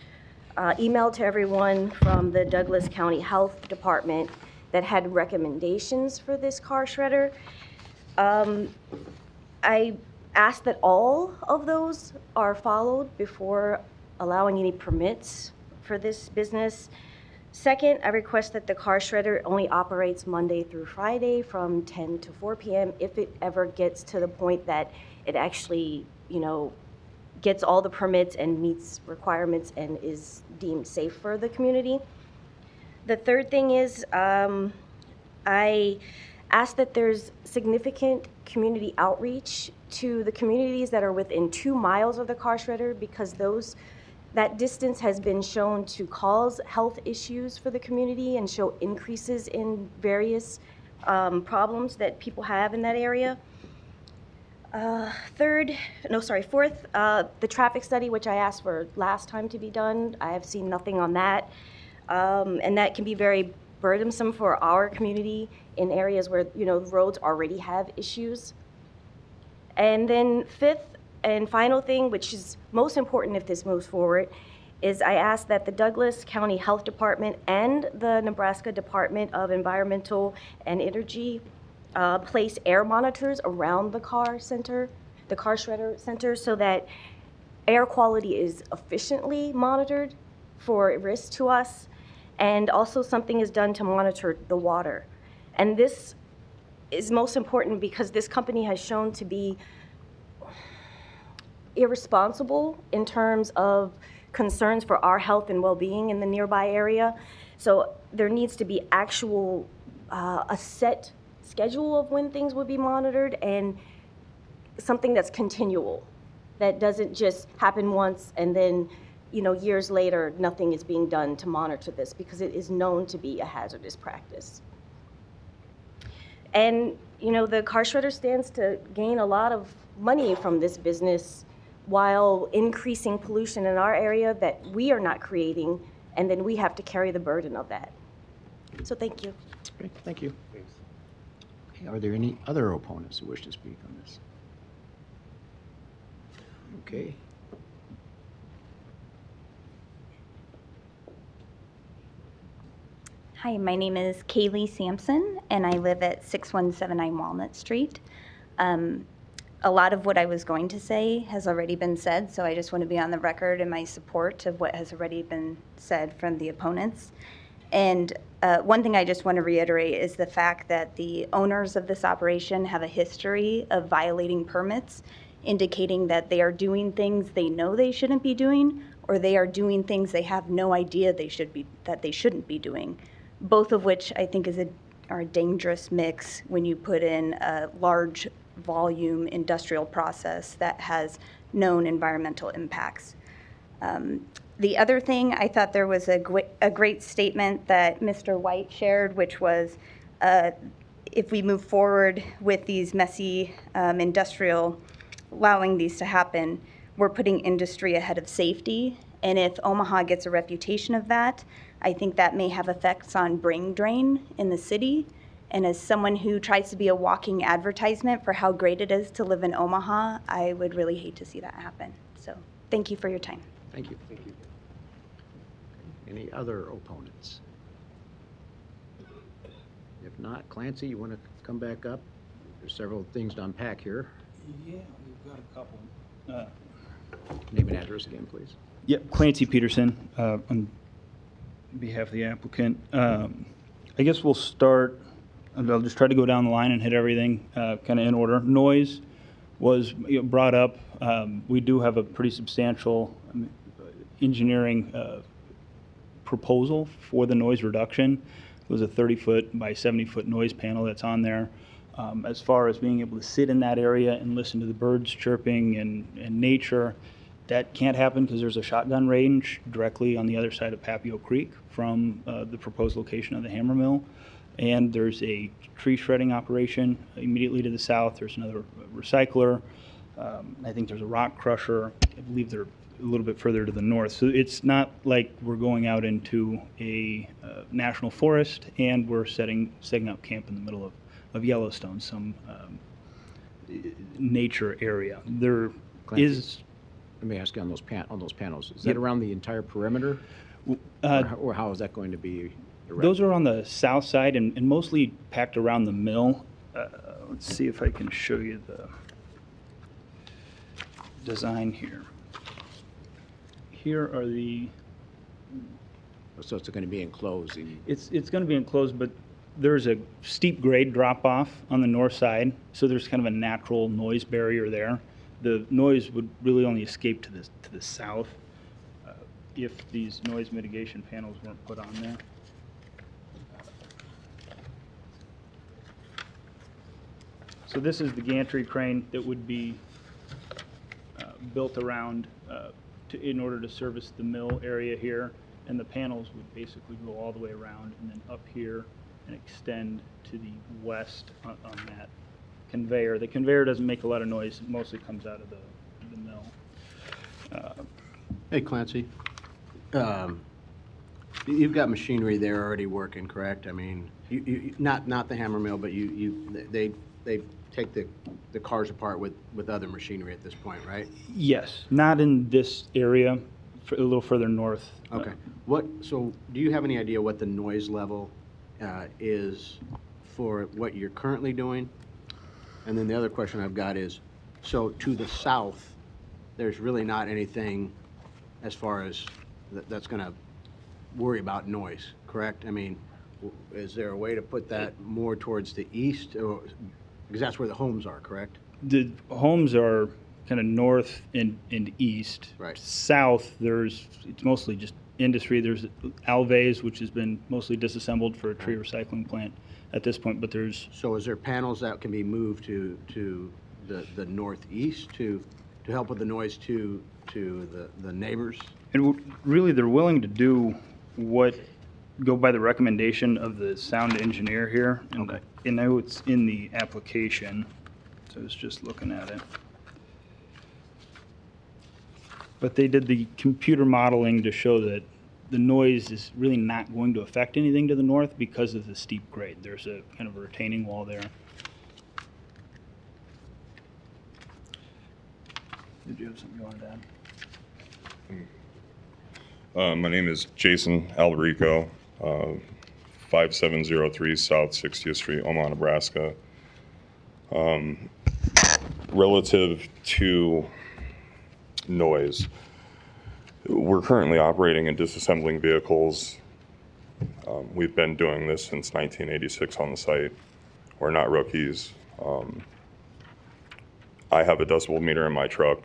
emailed to everyone from the Douglas County Health Department that had recommendations for this car shredder. I ask that all of those are followed before allowing any permits for this business. Second, I request that the car shredder only operates Monday through Friday from 10 to 4 p.m. if it ever gets to the point that it actually, gets all the permits and meets requirements and is deemed safe for the community. The third thing is I ask that there's significant community outreach to the communities that are within 2 miles of the car shredder, because that distance has been shown to cause health issues for the community and show increases in various problems that people have in that area. Fourth, the traffic study, which I asked for last time to be done. I have seen nothing on that. And that can be very burdensome for our community in areas where, the roads already have issues. And then fifth and final thing, which is most important if this moves forward, is I ask that the Douglas County Health Department and the Nebraska Department of Environmental and Energy place air monitors around the car shredder center, so that air quality is efficiently monitored for risk to us, and also something is done to monitor the water. And this is most important because this company has shown to be irresponsible in terms of concerns for our health and well-being in the nearby area. So there needs to be actual a set schedule of when things would be monitored, and something that's continual, that doesn't just happen once and then years later nothing is being done to monitor this, because it is known to be a hazardous practice. And the car shredder stands to gain a lot of money from this business while increasing pollution in our area that we are not creating, and then we have to carry the burden of that. So thank you. Great, thank you. Okay, are there any other opponents who wish to speak on this? Okay. Hi, my name is Kaylee Sampson, and I live at 6179 Walnut Street. A lot of what I was going to say has already been said, so I just want to be on the record in my support of what has already been said from the opponents. And one thing I just want to reiterate is the fact that the owners of this operation have a history of violating permits, indicating that they are doing things they know they shouldn't be doing, or they are doing things they have no idea they shouldn't be doing. Both of which I think are a dangerous mix when you put in a large volume industrial process that has known environmental impacts. The other thing, I thought there was a great statement that Mr. White shared, which was if we move forward with these messy industrial allowing these to happen, we're putting industry ahead of safety. And if Omaha gets a reputation of that, I think that may have effects on brain drain in the city. And as someone who tries to be a walking advertisement for how great it is to live in Omaha, I would really hate to see that happen. So thank you for your time. Thank you. Thank you. Any other opponents? If not, Clancy, you want to come back up? There's several things to unpack here. Yeah, we've got a couple. Name and address again, please. Yep, Clancy Peterson, on behalf of the applicant. I guess we'll start, I'll just try to go down the line and hit everything kind of in order. Noise was brought up. We do have a pretty substantial engineering proposal for the noise reduction. It was a 30-foot by 70-foot noise panel that's on there. As far as being able to sit in that area and listen to the birds chirping and nature, that can't happen because there's a shotgun range directly on the other side of Papio Creek from the proposed location of the hammer mill. And there's a tree shredding operation immediately to the south. There's another recycler. I think there's a rock crusher. I believe they're a little bit further to the north. So it's not like we're going out into a national forest and we're setting up camp in the middle of Yellowstone, some nature area. There Clancy, is. Let me ask you on those panels. Is that around the entire perimeter, or how is that going to be erected? Those are on the south side and mostly packed around the mill. Let's see if I can show you the design here. Here are the. So it's going to be enclosed. It's going to be enclosed, but there's a steep grade drop off on the north side, so there's kind of a natural noise barrier there. The noise would really only escape to the south if these noise mitigation panels weren't put on there. So this is the gantry crane that would be built around in order to service the mill area here, and the panels would basically go all the way around and then up here and extend to the west on that conveyor. The conveyor doesn't make a lot of noise. It mostly comes out of the mill. Hey, Clancy. You've got machinery there already working, correct? I mean, not the hammer mill, but they take the cars apart with other machinery at this point, right? Yes, not in this area, a little further north. Okay. So do you have any idea what the noise level is for what you're currently doing? And then the other question I've got is, so to the south, there's really not anything as far as that's going to worry about noise, correct? I mean, is there a way to put that more towards the east? Because that's where the homes are, correct? The homes are kind of north and east. Right. South, it's mostly just industry. There's Alves, which has been mostly disassembled for a tree recycling plant at this point, but there's. So is there panels that can be moved to the northeast to help with the noise to the neighbors? And really, they're willing to go by the recommendation of the sound engineer here. And Okay. I know it's in the application, so I was just looking at it. But they did the computer modeling to show that the noise is really not going to affect anything to the north because of the steep grade. There's a kind of a retaining wall there. Did you have something you wanted to add? My name is Jason Alberico, 5703 South 60th Street, Omaha, Nebraska. Relative to noise, we're currently operating and disassembling vehicles. We've been doing this since 1986 on the site. We're not rookies. I have a decibel meter in my truck.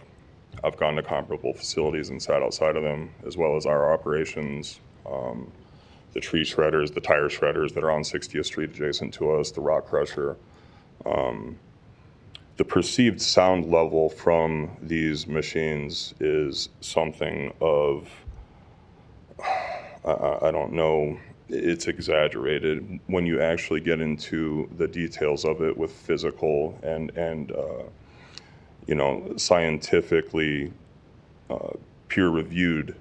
I've gone to comparable facilities and sat outside of them, as well as our operations, the tree shredders, the tire shredders that are on 60th Street adjacent to us, the rock crusher. The perceived sound level from these machines is something of, I don't know, it's exaggerated. When you actually get into the details of it with physical and scientifically peer-reviewed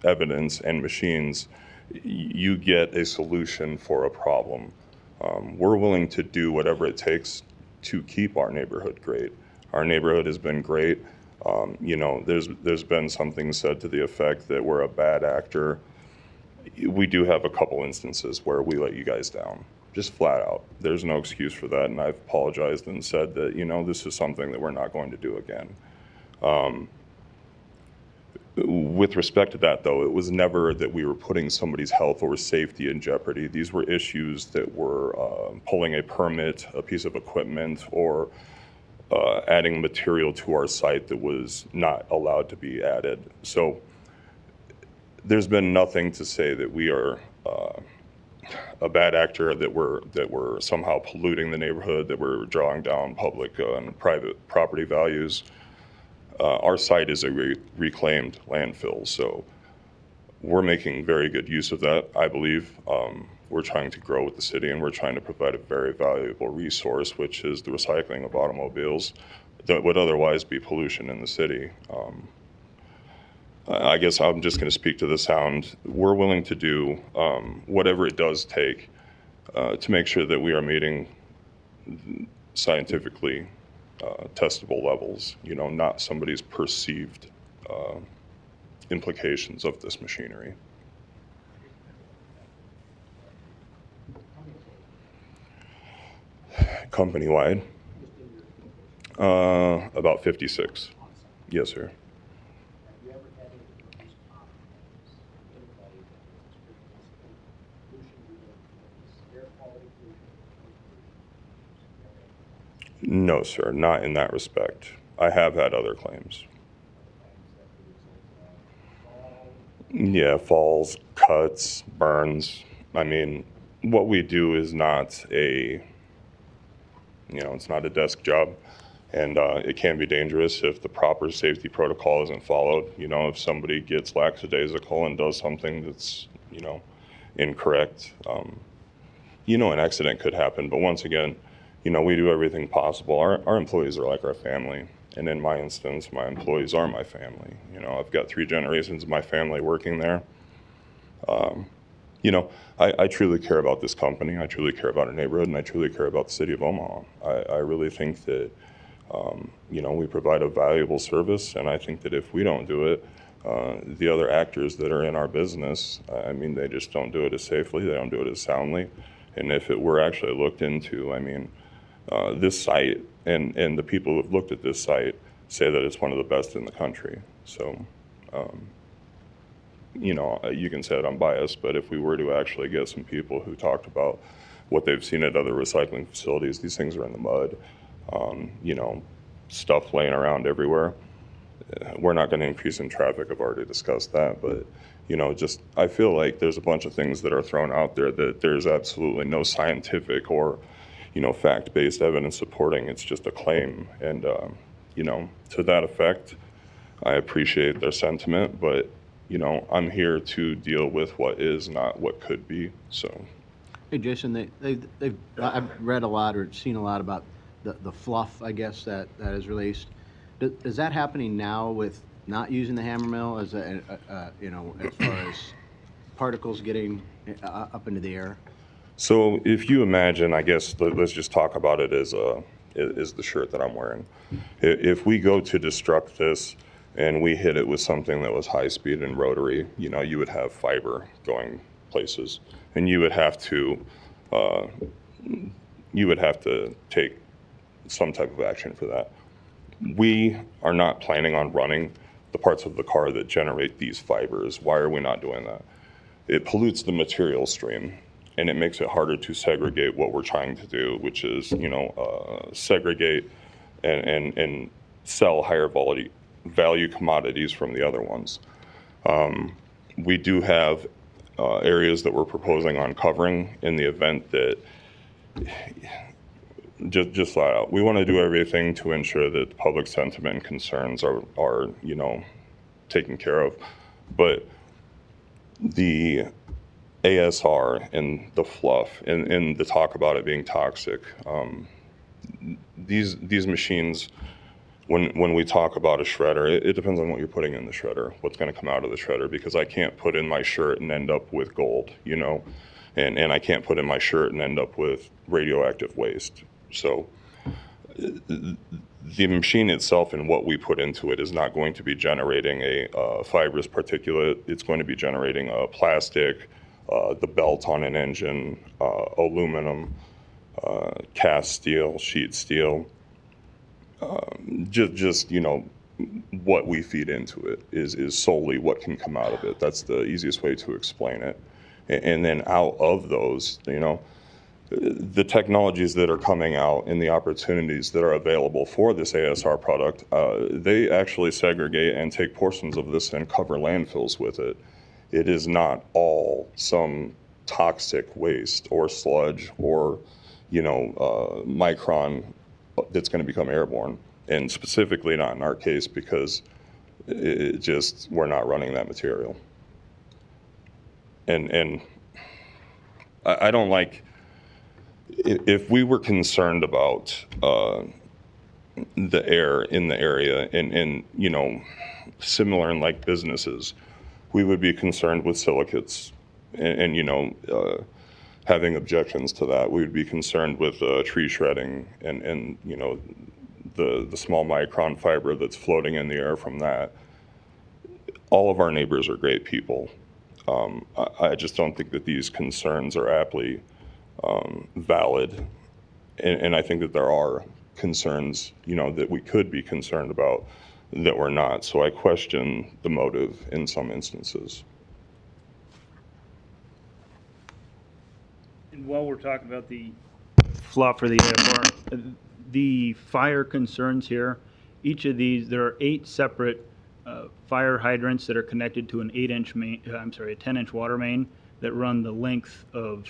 evidence and machines, you get a solution for a problem. We're willing to do whatever it takes to keep our neighborhood great. Our neighborhood has been great. There's been something said to the effect that we're a bad actor. We do have a couple instances where we let you guys down, just flat out. There's no excuse for that, and I've apologized and said that, this is something that we're not going to do again. With respect to that, though, it was never that we were putting somebody's health or safety in jeopardy. These were issues that were pulling a permit, a piece of equipment, or adding material to our site that was not allowed to be added. So there's been nothing to say that we are a bad actor, that we're somehow polluting the neighborhood, that we're drawing down public and private property values. Our site is a reclaimed landfill, so we're making very good use of that, I believe. We're trying to grow with the city, and we're trying to provide a very valuable resource, which is the recycling of automobiles that would otherwise be pollution in the city. I guess I'm just going to speak to the sound. We're willing to do whatever it does take to make sure that we are meeting scientifically testable levels, not somebody's perceived implications of this machinery. Company-wide, about 56. Yes, sir. No, sir, not in that respect. I have had other claims. Yeah, falls, cuts, burns. I mean, what we do is not it's not a desk job, and it can be dangerous if the proper safety protocol isn't followed. If somebody gets lackadaisical and does something that's, incorrect, an accident could happen. But once again, we do everything possible. Our employees are like our family. And in my instance, my employees are my family. I've got 3 generations of my family working there. I truly care about this company. I truly care about our neighborhood, and I truly care about the city of Omaha. I really think that, we provide a valuable service, and I think that if we don't do it, the other actors that are in our business, they just don't do it as safely. They don't do it as soundly. And if it were actually looked into, this site and the people who have looked at this site say that it's one of the best in the country. So, you can say that I'm biased, but if we were to actually get some people who talked about what they've seen at other recycling facilities, these things are in the mud, stuff laying around everywhere. We're not going to increase in traffic. I've already discussed that, but I feel like there's a bunch of things that are thrown out there that there's absolutely no scientific or fact-based evidence supporting. It's just a claim. And, to that effect, I appreciate their sentiment, but, I'm here to deal with what is, not what could be. So. Hey, Jason, I've read a lot or seen a lot about the fluff, I guess, that is released. Is that happening now with not using the hammer mill as as far as particles getting up into the air? So if you imagine, I guess, let's just talk about it as the shirt that I'm wearing. If we go to destruct this and we hit it with something that was high speed and rotary, you would have fiber going places, and you would have to take some type of action for that. We are not planning on running the parts of the car that generate these fibers. Why are we not doing that? It pollutes the material stream, and it makes it harder to segregate what we're trying to do, which is, segregate and sell higher value commodities from the other ones. We do have areas that we're proposing on covering in the event that, just flat out, we want to do everything to ensure that public sentiment and concerns are taken care of. But the ASR and the fluff and the talk about it being toxic, these machines when we talk about a shredder, it depends on what you're putting in the shredder, what's going to come out of the shredder, because I can't put in my shirt and end up with gold, you know, and I can't put in my shirt and end up with radioactive waste. So the machine itself and what we put into it is not going to be generating a fibrous particulate. It's going to be generating plastic, the belt on an engine, aluminum, cast steel, sheet steel. Just you know, what we feed into it is solely what can come out of it. That's the easiest way to explain it. And then out of those, you know, the technologies that are coming out and the opportunities that are available for this ASR product, they actually segregate and take portions of this and cover landfills with it. It is not all some toxic waste or sludge or, you know, micron that's going to become airborne, and specifically not in our case because it just, we're not running that material. And I don't like, if we were concerned about the air in the area and you know, similar in like businesses, we would be concerned with silicates and you know, having objections to that. We would be concerned with tree shredding and you know, the small micron fiber that's floating in the air from that. All of our neighbors are great people. I just don't think that these concerns are aptly valid. And I think that there are concerns, you know, that we could be concerned about that we're not. So I question the motive in some instances. And while we're talking about the fluff for the AFR, the fire concerns here, each of these, there are 8 separate fire hydrants that are connected to an 8-inch main, I'm sorry, a 10-inch water main that run the length of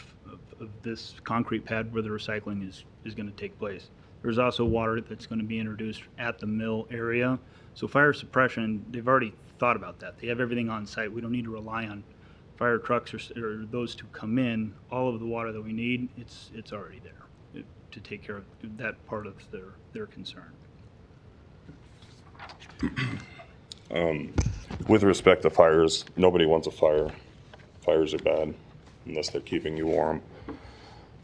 this concrete pad where the recycling is going to take place. There's also water that's going to be introduced at the mill area. So fire suppression, they've already thought about that. They have everything on site. We don't need to rely on fire trucks or those to come in. All of the water that we need, it's already there to take care of that part of their concern. With respect to fires, nobody wants a fire. Fires are bad unless they're keeping you warm.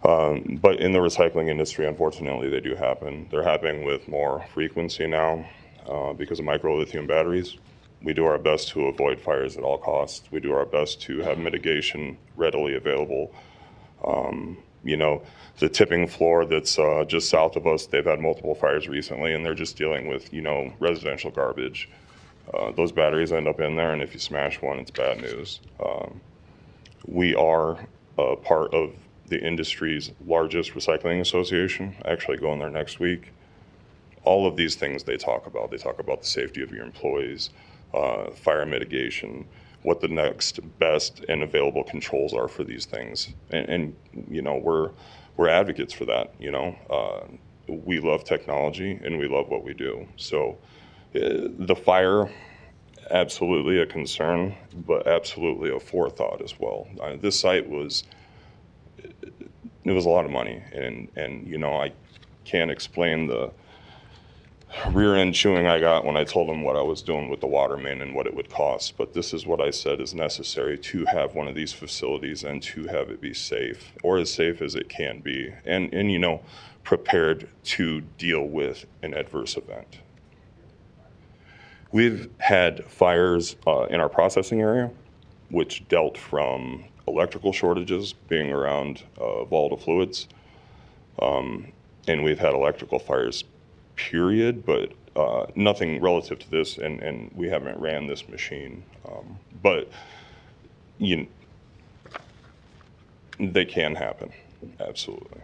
But in the recycling industry, unfortunately, they do happen. They're happening with more frequency now because of micro-lithium batteries. We do our best to avoid fires at all costs. We do our best to have mitigation readily available. You know, the tipping floor that's just south of us, they've had multiple fires recently, and they're just dealing with, you know, residential garbage. Those batteries end up in there, and if you smash one, it's bad news. We are part of the industry's largest recycling association, actually going there next week. All of these things they talk about. They talk about the safety of your employees, fire mitigation, what the next best and available controls are for these things. And you know, we're advocates for that, you know. We love technology and we love what we do. So the fire, absolutely a concern, but absolutely a forethought as well. This site was, it was a lot of money, and you know, I can't explain the rear end chewing I got when I told them what I was doing with the water main and what it would cost. But this is what I said is necessary to have one of these facilities and to have it be safe, or as safe as it can be, and you know, prepared to deal with an adverse event. We've had fires in our processing area, which dealt from electrical shortages being around volatile fluids. And we've had electrical fires, period, but nothing relative to this, and we haven't ran this machine. But you know, they can happen, absolutely.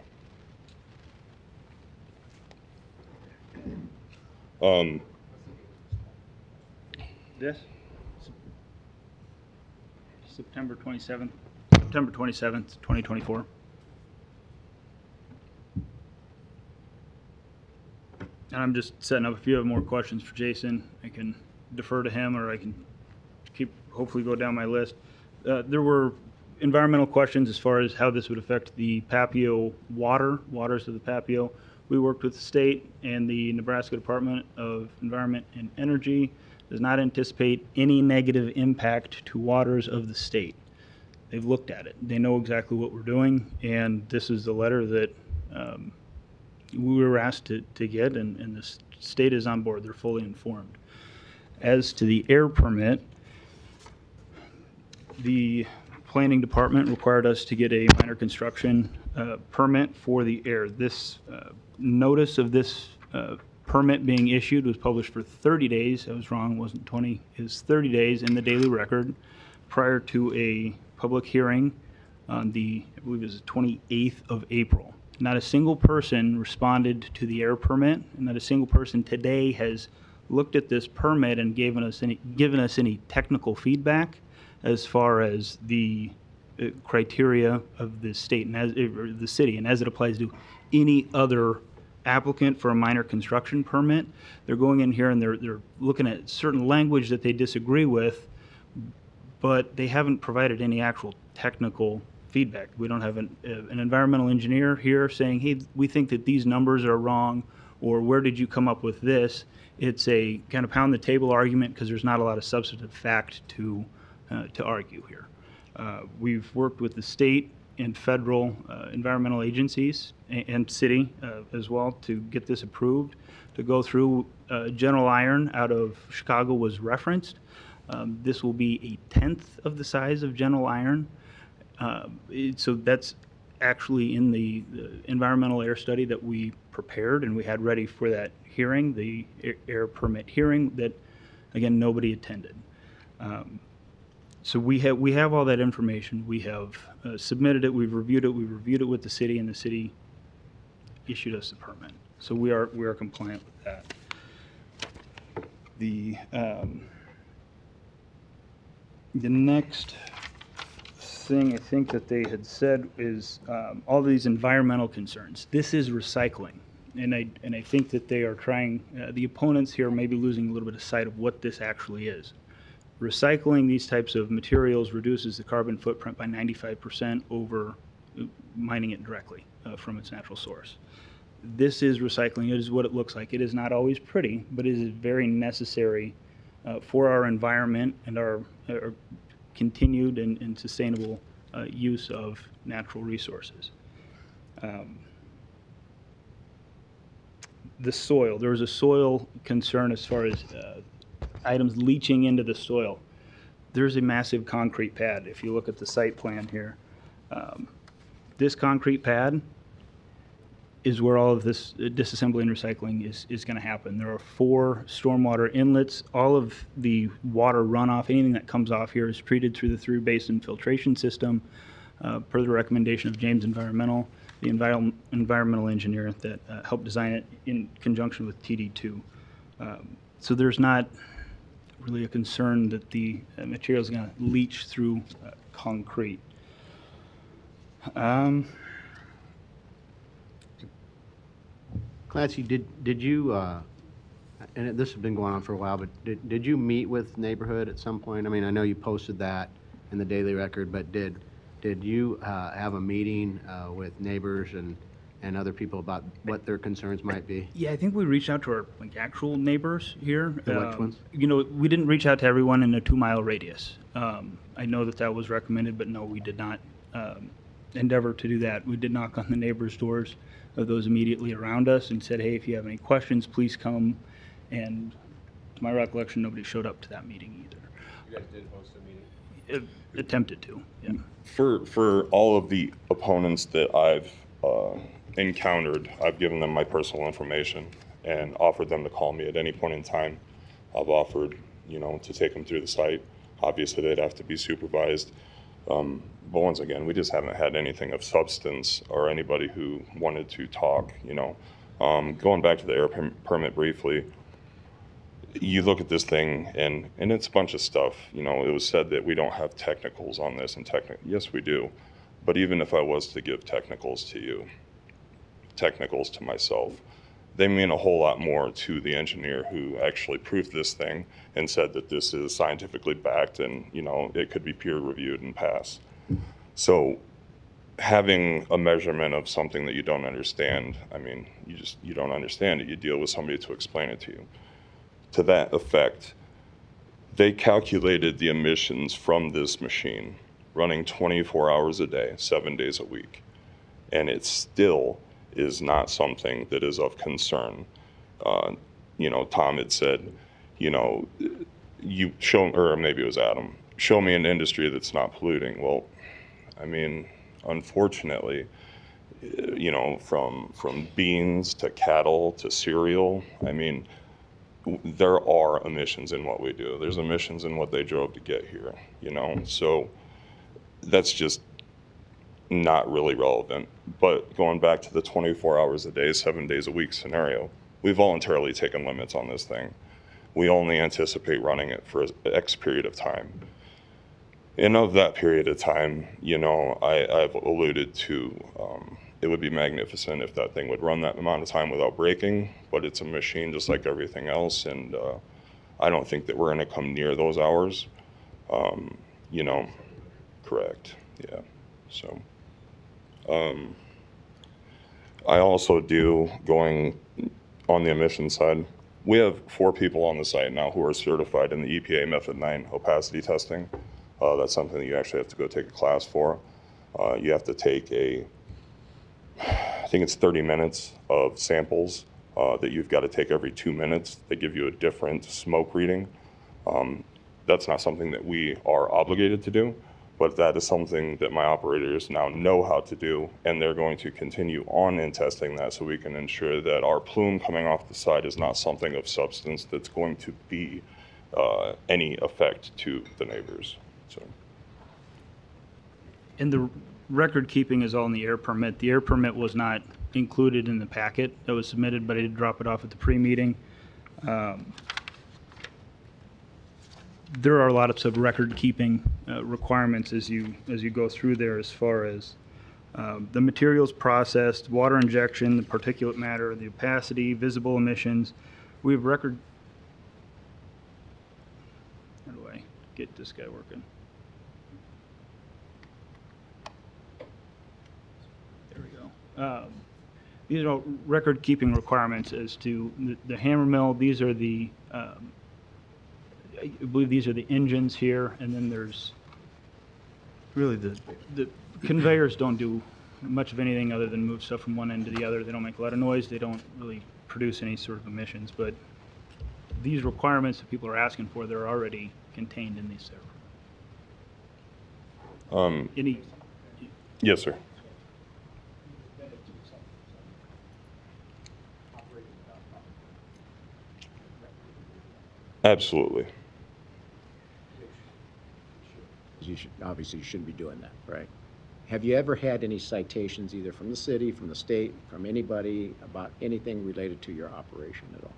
This? September 27th, 2024. And I'm just setting up, if you have more questions for Jason, I can defer to him, or I can hopefully go down my list. There were environmental questions as far as how this would affect the Papio waters of the Papio. We worked with the state, and the Nebraska Department of Environment and Energy does not anticipate any negative impact to waters of the state. They've looked at it. They know exactly what we're doing, and this is the letter that we were asked to get, and the state is on board. They're fully informed. As to the air permit, the planning department required us to get a minor construction permit for the air. This notice of this permit being issued was published for 30 days. I was wrong, it wasn't 20. It's 30 days in the Daily Record prior to a public hearing on the, I believe it was the 28th of April. Not a single person responded to the air permit, and not a single person today has looked at this permit and given us any technical feedback as far as the criteria of the state and or the city, and as it applies to any other applicant for a minor construction permit. They're going in here and they're looking at certain language that they disagree with, but they haven't provided any actual technical feedback. We don't have an environmental engineer here saying, hey, we think that these numbers are wrong, or where did you come up with this? It's a kind of pound the table argument because there's not a lot of substantive fact to argue here. We've worked with the state and federal environmental agencies and city as well to get this approved. To go through, General Iron out of Chicago was referenced. This will be a 10th of the size of General Iron. So that's actually in the environmental air study that we prepared and we had ready for that hearing, the air permit hearing that, again, nobody attended. So we have all that information. We have submitted it. We've reviewed it with the city, and the city issued us the permit. So we are compliant with that. The next thing I think that they had said is all these environmental concerns. This is recycling, and I think that they are trying. The opponents here may be losing a little bit of sight of what this actually is. Recycling these types of materials reduces the carbon footprint by 95% over mining it directly from its natural source. This is recycling. It is what it looks like. It is not always pretty, but it is very necessary for our environment and our continued and sustainable use of natural resources. The soil. There was a soil concern as far as items leaching into the soil. There's a massive concrete pad. If you look at the site plan here, this concrete pad is where all of this disassembly and recycling is going to happen. There are 4 stormwater inlets. All of the water runoff, anything that comes off here, is treated through the through basin filtration system per the recommendation of James Environmental, the environmental engineer that helped design it in conjunction with TD2. So there's not really a concern that the material is going to leach through concrete. Clancy, did you, and this has been going on for a while, but did you meet with neighborhood at some point? I mean, I know you posted that in the Daily Record, but did you have a meeting with neighbors and other people about what their concerns might be? Yeah, I think we reached out to our actual neighbors here. Which ones? You know, we didn't reach out to everyone in a 2-mile radius. I know that was recommended, but no, we did not endeavor to do that. We did knock on the neighbors' doors of those immediately around us and said, hey, if you have any questions, please come. And to my recollection, nobody showed up to that meeting either. You guys did host a meeting? Attempted to, yeah. For all of the opponents that I've encountered, I've given them my personal information and offered them to call me at any point in time. I've offered, to take them through the site. Obviously, they'd have to be supervised. But once again, we just haven't had anything of substance or anybody who wanted to talk, Going back to the air permit briefly, you look at this thing and it's a bunch of stuff. It was said that we don't have technicals on this, and yes, we do. But even if I was to give technicals to you, technicals to myself, they mean a whole lot more to the engineer who actually proved this thing and said that this is scientifically backed and, it could be peer reviewed and pass. So having a measurement of something that you don't understand, I mean, you don't understand it. You deal with somebody to explain it to you. To that effect, they calculated the emissions from this machine running 24 hours a day, 7 days a week. And it still is not something that is of concern. Tom had said, you show, or maybe it was Adam, show me an industry that's not polluting. Well, I mean, unfortunately, from beans to cattle to cereal, I mean, there are emissions in what we do. There's emissions in what they drove to get here, So that's just not really relevant. But going back to the 24 hours a day, 7 days a week scenario, we voluntarily taken limits on this thing. We only anticipate running it for X period of time. And of that period of time, I've alluded to, it would be magnificent if that thing would run that amount of time without breaking, but it's a machine just like everything else, and I don't think that we're going to come near those hours. Correct, yeah. So, I also do, going on the emission side, we have 4 people on the site now who are certified in the EPA Method 9 opacity testing. That's something that you actually have to go take a class for. You have to take I think it's 30 minutes of samples that you've got to take every 2 minutes. They give you a different smoke reading. That's not something that we are obligated to do, but that is something that my operators now know how to do, and they're going to continue on in testing that so we can ensure that our plume coming off the side is not something of substance that's going to be any effect to the neighbors. So. And the record keeping is all in the air permit. The air permit was not included in the packet that was submitted, but I did drop it off at the pre-meeting. There are a lot of record keeping requirements as you go through there, as far as the materials processed, water injection, the particulate matter, the opacity, visible emissions. We have record. How do I get this guy working? There we go. These are all record keeping requirements as to the hammer mill. These are the I believe these are the engines here, and then there's really the conveyors don't do much of anything other than move stuff from one end to the other. They don't make a lot of noise. They don't really produce any sort of emissions, but these requirements that people are asking for, they're already contained in these servers. Yes, sir. Absolutely. You shouldn't be doing that, right? Have you ever had any citations either from the city, from the state, from anybody about anything related to your operation at all?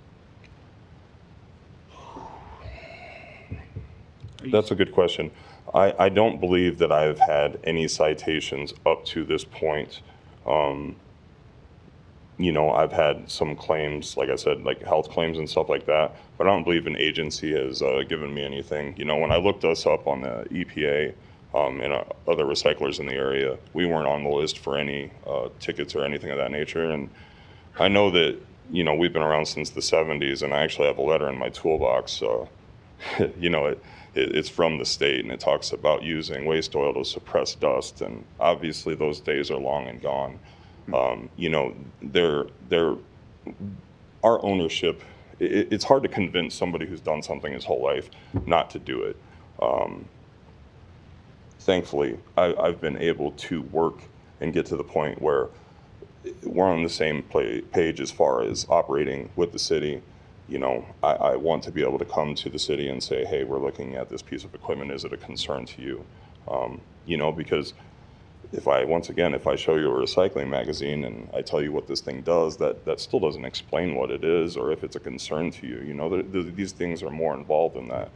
That's a good question. I don't believe that I've had any citations up to this point. I've had some claims, like I said, like health claims and stuff like that, but I don't believe an agency has given me anything. When I looked us up on the EPA and other recyclers in the area, we weren't on the list for any tickets or anything of that nature. And I know that, we've been around since the 70s, and I actually have a letter in my toolbox. It's from the state, and it talks about using waste oil to suppress dust, and obviously those days are long and gone. Our ownership, it's hard to convince somebody who's done something his whole life not to do it. Thankfully, I've been able to work and get to the point where we're on the same page as far as operating with the city. I want to be able to come to the city and say, hey, we're looking at this piece of equipment. Is it a concern to you? Because if I show you a recycling magazine and I tell you what this thing does, that still doesn't explain what it is or if it's a concern to you. These things are more involved in that.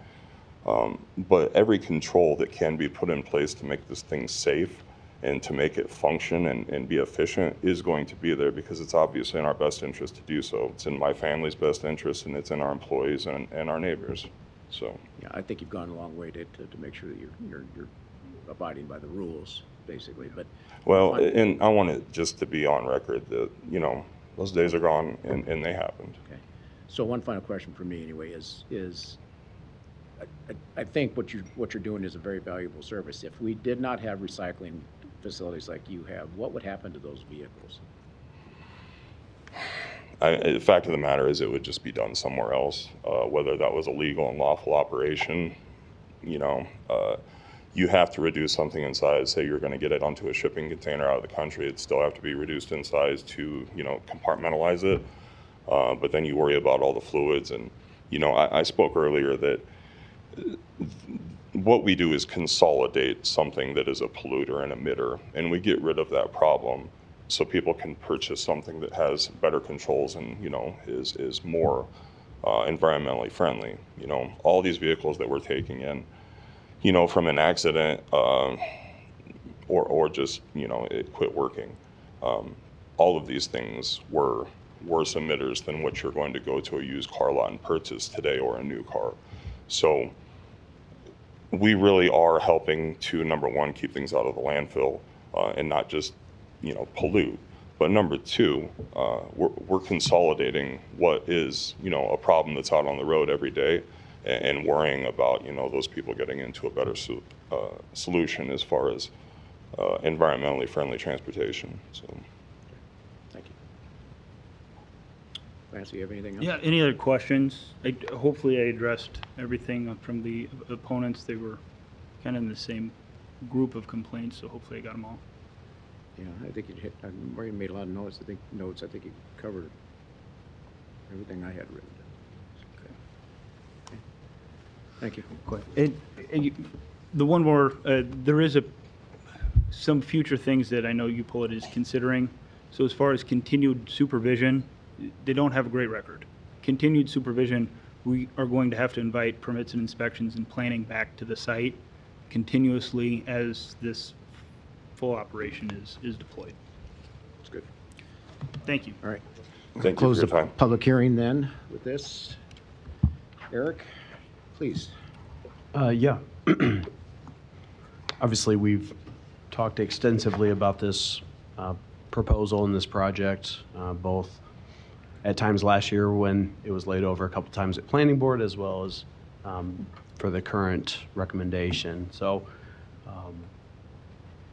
But every control that can be put in place to make this thing safe and to make it function and be efficient is going to be there, because it's obviously in our best interest to do so. It's in my family's best interest, and it's in our employees and our neighbors. So yeah, I think you've gone a long way to make sure that you're abiding by the rules. basically, but. Well, and I want it just to be on record that, you know, those days are gone and they happened. Okay. So one final question for me anyway is I think what you're doing is a very valuable service. If we did not have recycling facilities like you have, what would happen to those vehicles? The fact of the matter is it would just be done somewhere else, whether that was a legal and lawful operation. You know, you have to reduce something in size. Say you're going to get it onto a shipping container out of the country, it'd still have to be reduced in size to, you know, compartmentalize it. But then you worry about all the fluids. And, you know, I spoke earlier that what we do is consolidate something that is a polluter and emitter, and we get rid of that problem so people can purchase something that has better controls and, you know, is more environmentally friendly. You know, all these vehicles that we're taking in, you know, from an accident or just, you know, it quit working. All of these things were worse emitters than what you're going to go to a used car lot and purchase today or a new car. So we really are helping to, number one, keep things out of the landfill and not just, you know, pollute. But number two, we're consolidating what is, you know, a problem that's out on the road every day and worrying about, you know, those people getting into a better solution as far as environmentally friendly transportation. So. Thank you. Lance, do you have anything else? Yeah, any other questions? Hopefully I addressed everything from the opponents. They were kind of in the same group of complaints, so hopefully I got them all. Yeah, I think you hit, I've already made a lot of notes. I think you covered everything I had written down. Okay. Thank you. Go ahead. The one more, there is some future things that I know UPOLIT is considering. So as far as continued supervision, they don't have a great record. Continued supervision, we are going to have to invite permits and inspections and planning back to the site continuously as this full operation is deployed. That's good. Thank you. All right. Thank you Close for the your time. public hearing then with this. Eric, please. Yeah. Obviously, we've talked extensively about this proposal and this project, both at times last year when it was laid over a couple times at Planning Board, as well as for the current recommendation. So,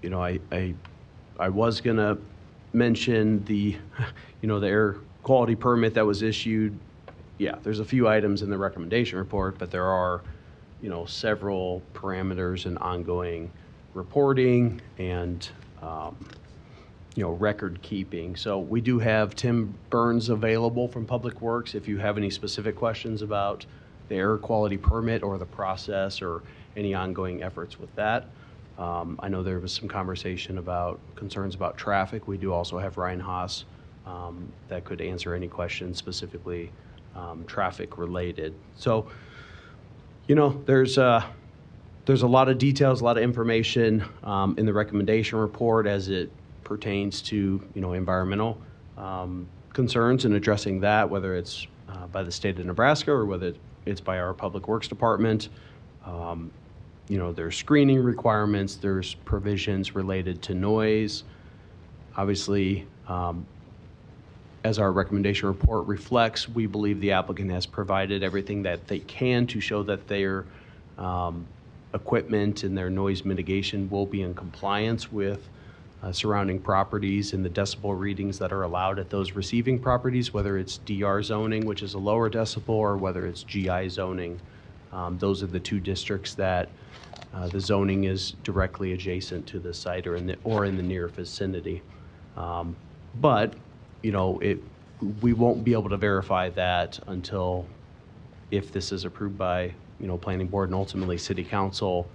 you know, I was gonna mention the, you know, the air quality permit that was issued. Yeah, there's a few items in the recommendation report, but there are, you know, several parameters and ongoing reporting and, you know, record keeping. So we do have Tim Burns available from Public Works if you have any specific questions about the air quality permit or the process or any ongoing efforts with that. I know there was some conversation about concerns about traffic. We do also have Ryan Haas that could answer any questions specifically traffic related. So, you know, there's a lot of details, a lot of information in the recommendation report as it pertains to, you know, environmental concerns and addressing that, whether it's by the state of Nebraska or whether it's by our Public Works Department. You know, there's screening requirements, there's provisions related to noise. Obviously, as our recommendation report reflects, we believe the applicant has provided everything that they can to show that their equipment and their noise mitigation will be in compliance with surrounding properties and the decibel readings that are allowed at those receiving properties, whether it's DR zoning, which is a lower decibel, or whether it's GI zoning. Those are the two districts that the zoning is directly adjacent to the site or in the near vicinity. But, you know, we won't be able to verify that until, if this is approved by, you know, Planning Board and ultimately City Council,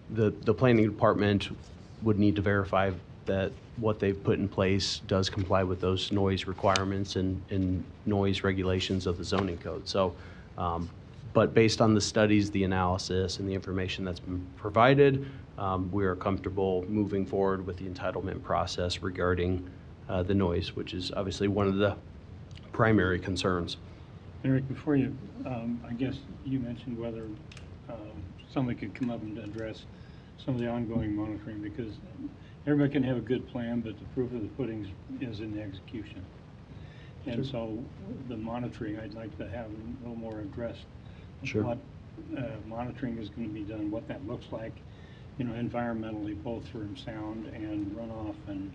the Planning Department would need to verify that what they've put in place does comply with those noise requirements and noise regulations of the zoning code. So, but based on the studies, the analysis, and the information that's been provided, we are comfortable moving forward with the entitlement process regarding the noise, which is obviously one of the primary concerns. Eric, before you, I guess you mentioned whether somebody could come up and address some of the ongoing monitoring, because everybody can have a good plan, but the proof of the pudding is in the execution. And so the monitoring, I'd like to have a little more addressed. Sure. What monitoring is going to be done, what that looks like, you know, environmentally, both from sound and runoff and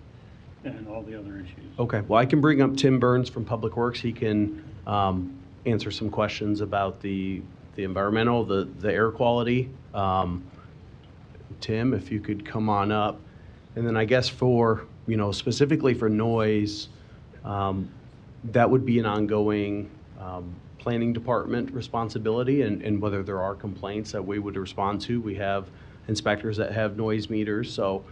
all the other issues. Okay, well, I can bring up Tim Burns from Public Works. He can answer some questions about the environmental, the air quality. Tim, if you could come on up. And then I guess for, you know, specifically for noise, that would be an ongoing planning department responsibility, and whether there are complaints that we would respond to. We have inspectors that have noise meters, so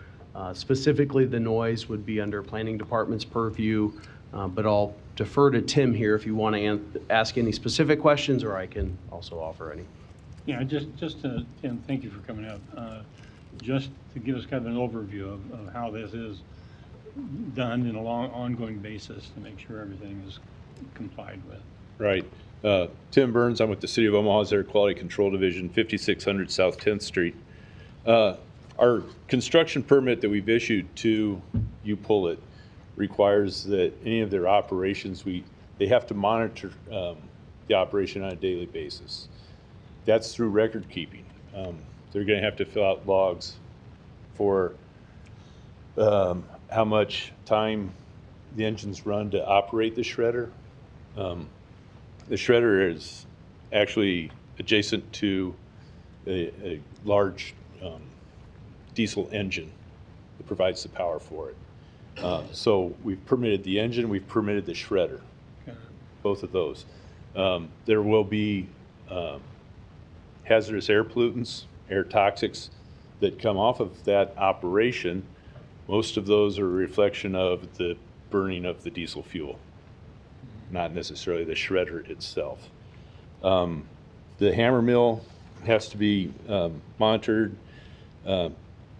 specifically the noise would be under planning department's purview, but I'll defer to Tim here if you want to ask any specific questions, or I can also offer any. Yeah, just to, Tim, thank you for coming up. Just to give us kind of an overview of how this is done in a ongoing basis to make sure everything is complied with. Right. Tim Burns, I'm with the City of Omaha's Air Quality Control Division, 5600 South 10th Street. Our construction permit that we've issued to UPullet requires that any of their operations, they have to monitor the operation on a daily basis. That's through record keeping. They're going to have to fill out logs for how much time the engines run to operate the shredder. The shredder is actually adjacent to a large diesel engine that provides the power for it. So we've permitted the engine, we've permitted the shredder, both of those. There will be hazardous air pollutants, air toxics that come off of that operation. Most of those are a reflection of the burning of the diesel fuel, not necessarily the shredder itself. The hammer mill has to be monitored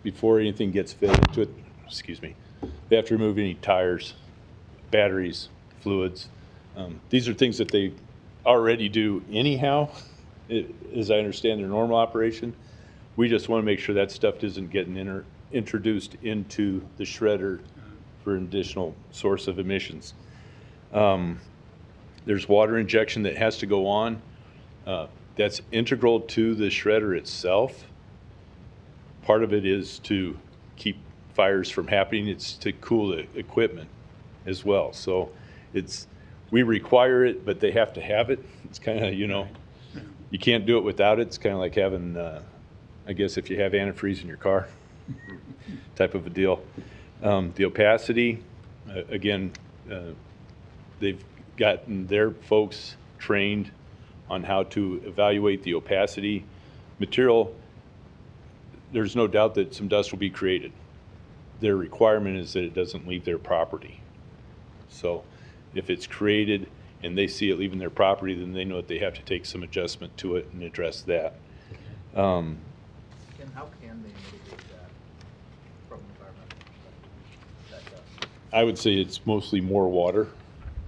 before anything gets fed into it. Excuse me. They have to remove any tires, batteries, fluids. These are things that they already do anyhow, as I understand their normal operation. We just want to make sure that stuff isn't getting introduced into the shredder for an additional source of emissions. There's water injection that has to go on. That's integral to the shredder itself. Part of it is to keep fires from happening. It's to cool the equipment as well. So we require it, but they have to have it. It's kind of, you know, you can't do it without it. It's kind of like having, I guess if you have antifreeze in your car, type of a deal. The opacity, again, they've gotten their folks trained on how to evaluate the opacity. Material, there's no doubt that some dust will be created. Their requirement is that it doesn't leave their property. So if it's created and they see it leaving their property, then they know that they have to take some adjustment to it and address that. How can they mitigate that from an environmental perspective? I would say it's mostly more water.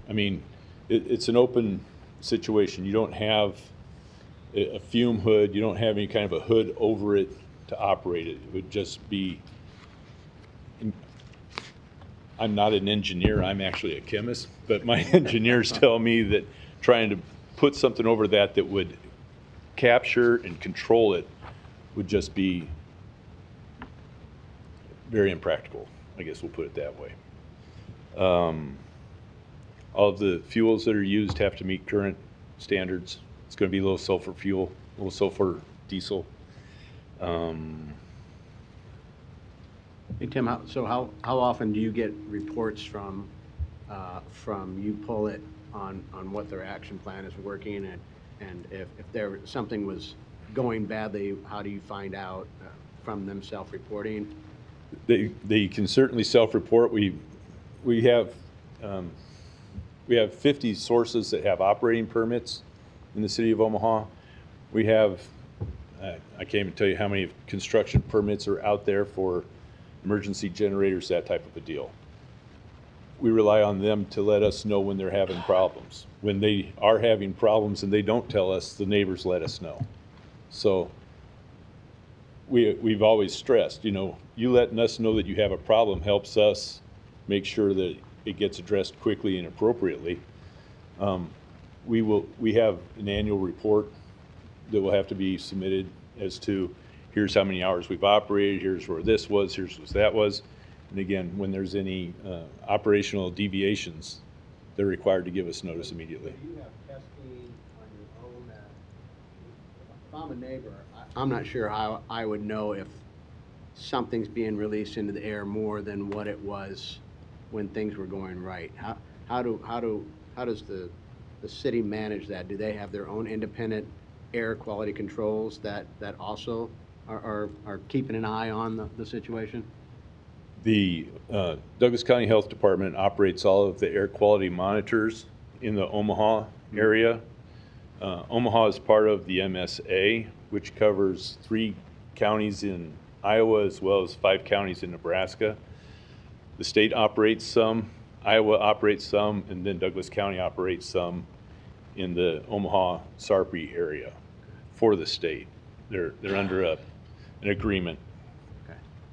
I mean, it's an open situation. You don't have a fume hood. You don't have any kind of a hood over it to operate it. It would just be, I'm not an engineer, I'm actually a chemist, but my engineers tell me that trying to put something over that would capture and control it would just be very impractical. I guess we'll put it that way. All of the fuels that are used have to meet current standards. It's going to be low sulfur fuel, low sulfur diesel. Hey, Tim, how often do you get reports from UPullet on what their action plan is working, and if something was going badly, how do you find out from them self-reporting? They can certainly self-report. We have 50 sources that have operating permits in the city of Omaha. We have, I can't even tell you how many construction permits are out there for emergency generators, that type of a deal. We rely on them to let us know when they're having problems. When they are having problems and they don't tell us, the neighbors let us know. So we've always stressed, you know, you letting us know that you have a problem helps us make sure that it gets addressed quickly and appropriately. We have an annual report that will have to be submitted as to here's how many hours we've operated, here's where this was, here's what that was. And again, when there's any operational deviations, they're required to give us notice immediately. Do you have testing on your own? If I'm a neighbor, I'm not sure how I would know if something's being released into the air more than what it was when things were going right. How does the city manage that? Do they have their own independent air quality controls that also are keeping an eye on the situation? The Douglas County Health Department operates all of the air quality monitors in the Omaha area. Omaha is part of the MSA, which covers 3 counties in Iowa as well as 5 counties in Nebraska. The state operates some, Iowa operates some, and then Douglas County operates some in the Omaha Sarpy area for the state. They're under an agreement,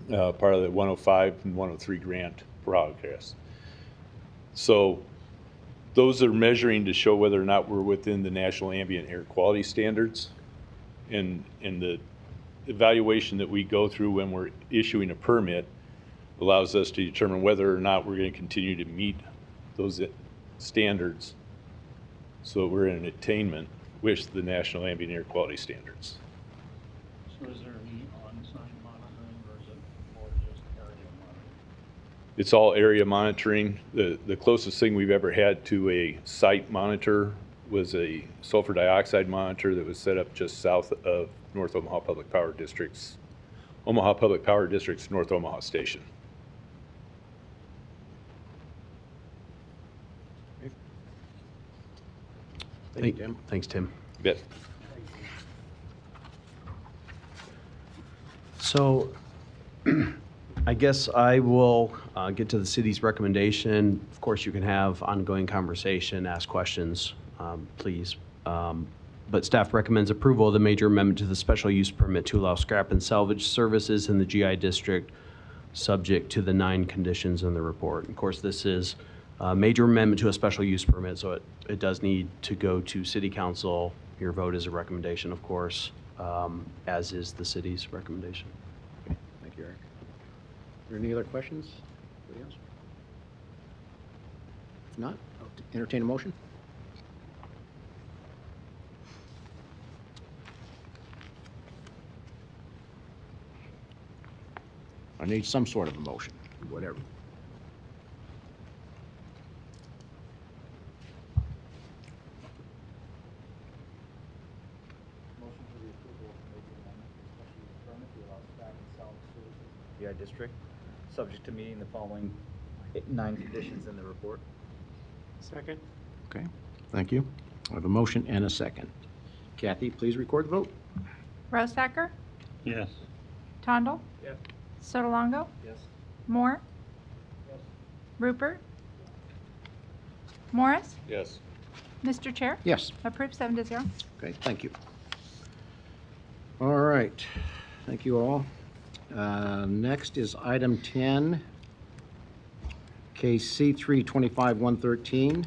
part of the 105 and 103 grant progress. So those are measuring to show whether or not we're within the national ambient air quality standards. And the evaluation that we go through when we're issuing a permit allows us to determine whether or not we're going to continue to meet those standards, so we're in attainment with the national ambient air quality standards. So is there any on-site monitoring, or is it more just area monitoring? It's all area monitoring. The closest thing we've ever had to a site monitor was a sulfur dioxide monitor that was set up just south of North Omaha Public Power District's North Omaha Station. Thank you, Tim. Thanks, Tim. You bet. So I guess I will get to the city's recommendation. Of course, you can have ongoing conversation, ask questions, please. But staff recommends approval of the major amendment to the special use permit to allow scrap and salvage services in the GI district, subject to the 9 conditions in the report. Of course, this is a major amendment to a special use permit, so it does need to go to city council. Your vote is a recommendation, of course, as is the city's recommendation. Okay, thank you, Eric. Are there any other questions? Anybody else? If not, I'll entertain a motion. I need some sort of a motion, whatever. Motion for the approval of the major amendment to the special use permit to allow scrap and salvage services in the GI district, subject to meeting the following 9 conditions in the report. Second. Okay, thank you. I have a motion and a second. Kathy, please record the vote. Rosacker, Yes. Tondel, Yes. Sotolongo, Yes. Moore, Yes. Rupert, Morris, Yes. Mr. Chair. Yes. Approved 7-0. Okay, thank you. All right, thank you all. Next is item 10, case C3-25-113.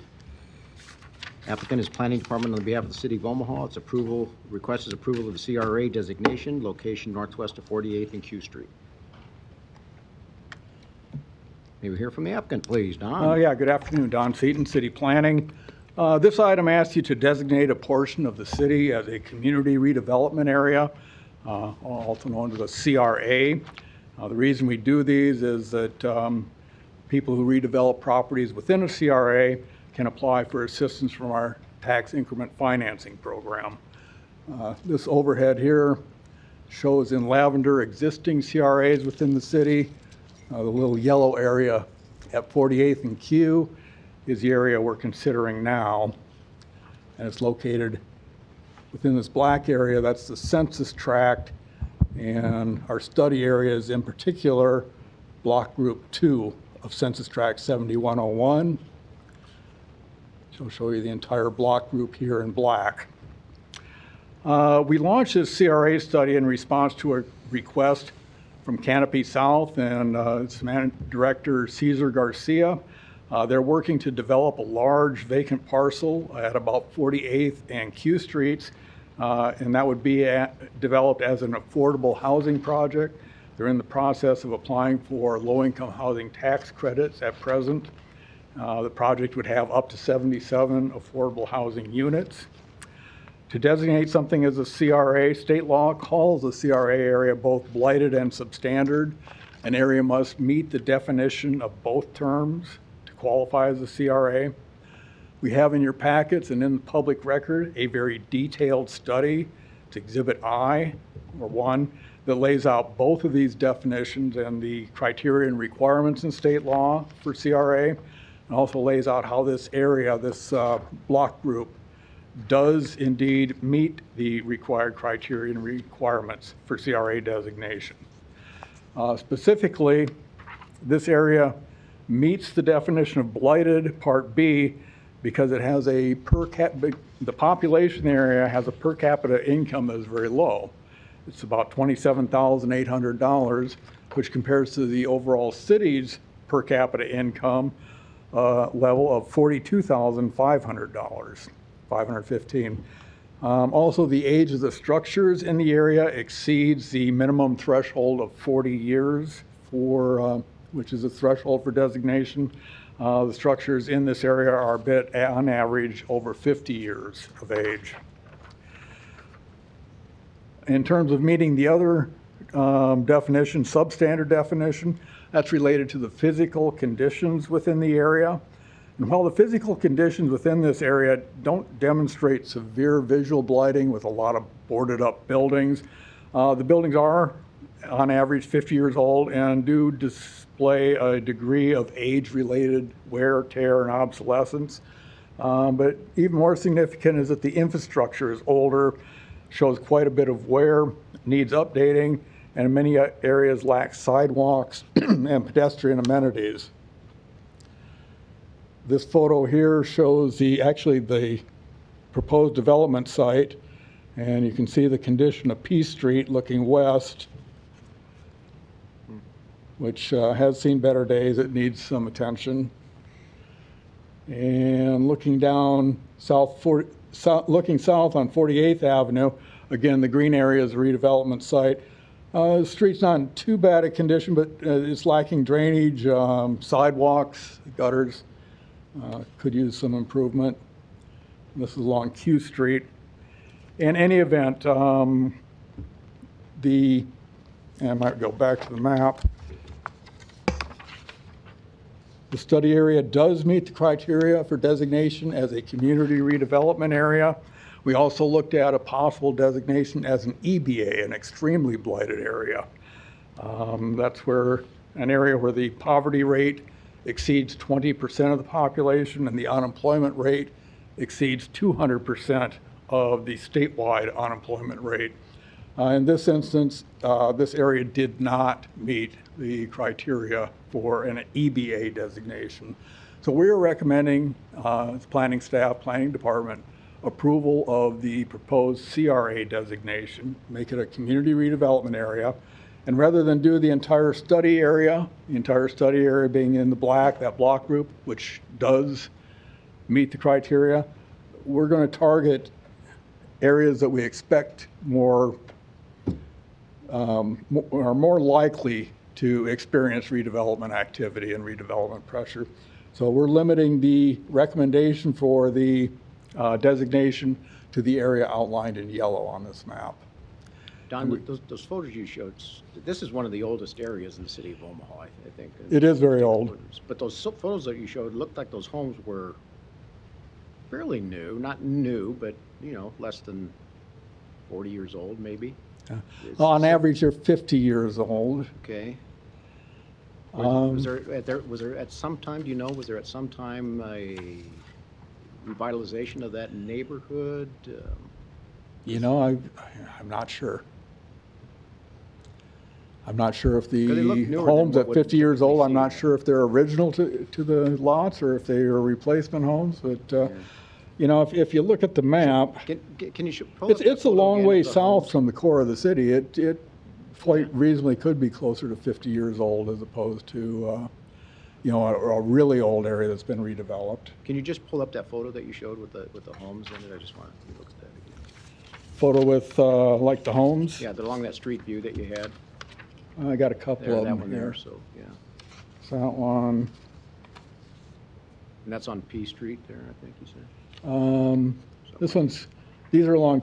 Applicant is Planning Department on behalf of the City of Omaha. Its approval, request is approval of the CRA designation, location northwest of 48th and Q Street. May we hear from the applicant, please, Don? Yeah, good afternoon, Don Seaton, City Planning. This item asks you to designate a portion of the city as a community redevelopment area, also known as a CRA. The reason we do these is that people who redevelop properties within a CRA can apply for assistance from our tax increment financing program. This overhead here shows in lavender existing CRAs within the city. The little yellow area at 48th and Q is the area we're considering now. And it's located within this black area. That's the census tract. And our study area is in particular block group 2 of census tract 7101. So I'll show you the entire block group here in black. We launched this CRA study in response to a request from Canopy South and its director, Cesar Garcia. They're working to develop a large vacant parcel at about 48th and Q Streets, and that would be developed as an affordable housing project. They're in the process of applying for low-income housing tax credits at present. The project would have up to 77 affordable housing units. To designate something as a CRA, state law calls the CRA area both blighted and substandard. An area must meet the definition of both terms to qualify as a CRA. We have in your packets and in the public record a very detailed study. It's Exhibit I, or 1, that lays out both of these definitions and the criteria and requirements in state law for CRA, and also lays out how this area, this block group, does indeed meet the required criteria and requirements for CRA designation. Specifically, this area meets the definition of blighted, Part B, because it has a the population area has a per capita income that is very low. It's about $27,800, which compares to the overall city's per capita income level of $42,500. 515. Also, the age of the structures in the area exceeds the minimum threshold of 40 years for, which is a threshold for designation. The structures in this area are a bit, on average, over 50 years of age. In terms of meeting the other definition, substandard definition, that's related to the physical conditions within the area. And while the physical conditions within this area don't demonstrate severe visual blighting with a lot of boarded up buildings, the buildings are on average 50 years old and do display a degree of age-related wear, tear, and obsolescence. But even more significant is that the infrastructure is older, shows quite a bit of wear, needs updating, and in many areas lacks sidewalks and pedestrian amenities. This photo here shows actually the proposed development site, and you can see the condition of P Street looking west, which has seen better days. It needs some attention. And looking down looking south on 48th Avenue, again, the green area is a redevelopment site. The street's not in too bad a condition, but it's lacking drainage, sidewalks, gutters. Could use some improvement. This is along Q Street. In any event, and I might go back to the map. The study area does meet the criteria for designation as a community redevelopment area. We also looked at a possible designation as an EBA, an extremely blighted area. That's where an area where the poverty rate exceeds 20% of the population and the unemployment rate exceeds 200% of the statewide unemployment rate. In this instance, this area did not meet the criteria for an EBA designation. So we are recommending, as planning staff, planning department, approval of the proposed CRA designation, make it a community redevelopment area. And rather than do the entire study area being in the black, that block group, which does meet the criteria, we're going to target areas that we expect are more likely to experience redevelopment activity and redevelopment pressure. So we're limiting the recommendation for the designation to the area outlined in yellow on this map. Don, those photos you showed, this is one of the oldest areas in the city of Omaha, I think. It is very old. But those photos that you showed looked like those homes were fairly new, not new, but, you know, less than 40 years old, maybe. Yeah. On average, they're 50 years old. Okay. Was there at some time, do you know, was there at some time a revitalization of that neighborhood? You know, I'm not sure. I'm not sure if the homes at 50 years old, I'm not sure if they're original to the lots or if they are replacement homes. But, you know, if you look at the map, Can you show? it's a long way south from the core of the city. It quite reasonably could be closer to 50 years old as opposed to, you know, a really old area that's been redeveloped. Can you just pull up that photo that you showed with the homes in it? I just want to look at that again. Photo with, like the homes? Yeah, along that street view that you had. I got a couple There, of that them one here. there, so, yeah. So that one, And that's on P Street there, I think you said. this one's, these are along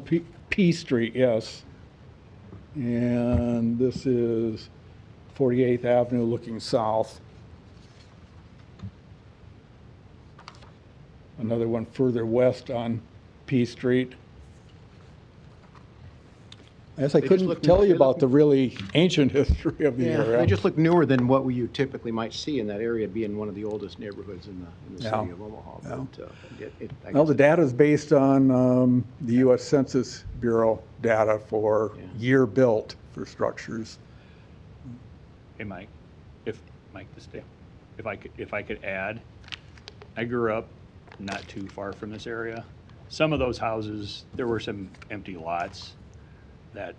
P Street, yes. And this is 48th Avenue looking south. Another one further west on P Street. I guess I They just couldn't look tell new- you they about look- the really ancient history of the Yeah, area. they just look newer than what you typically might see in that area, being one of the oldest neighborhoods in the Yeah. city of Omaha. Yeah. But, I Well, guess- the data is based on the U.S. Census Bureau data for year built for structures. Hey, Mike, if I could add, I grew up not too far from this area. Some of those houses, there were some empty lots that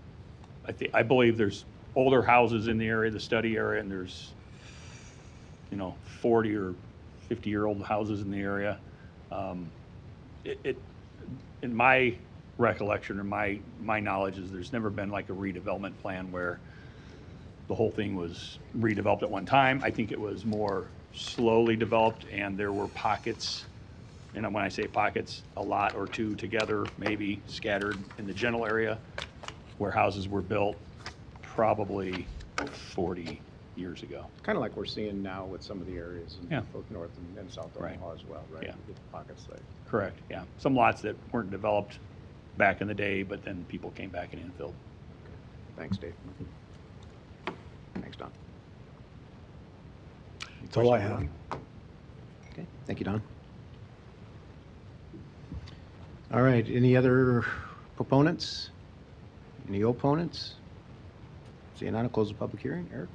I believe there's older houses in the area, the study area, and there's, 40 or 50-year-old houses in the area. In my recollection or my knowledge is there's never been like a redevelopment plan where the whole thing was redeveloped at one time. I think it was more slowly developed, and there were pockets, and when I say pockets, a lot or two together, maybe scattered in the general area, where houses were built probably 40 years ago. Kind of like we're seeing now with some of the areas in Yeah. both North and South Right. Omaha as well, right? Yeah. You get pockets like. Correct, yeah. Some lots that weren't developed back in the day, but then people came back and infilled. Thanks, Dave. Thanks, Don. That's all I have. Okay, thank you, Don. All right, any other proponents? Any opponents? Seeing none, I'll close the public hearing. Eric?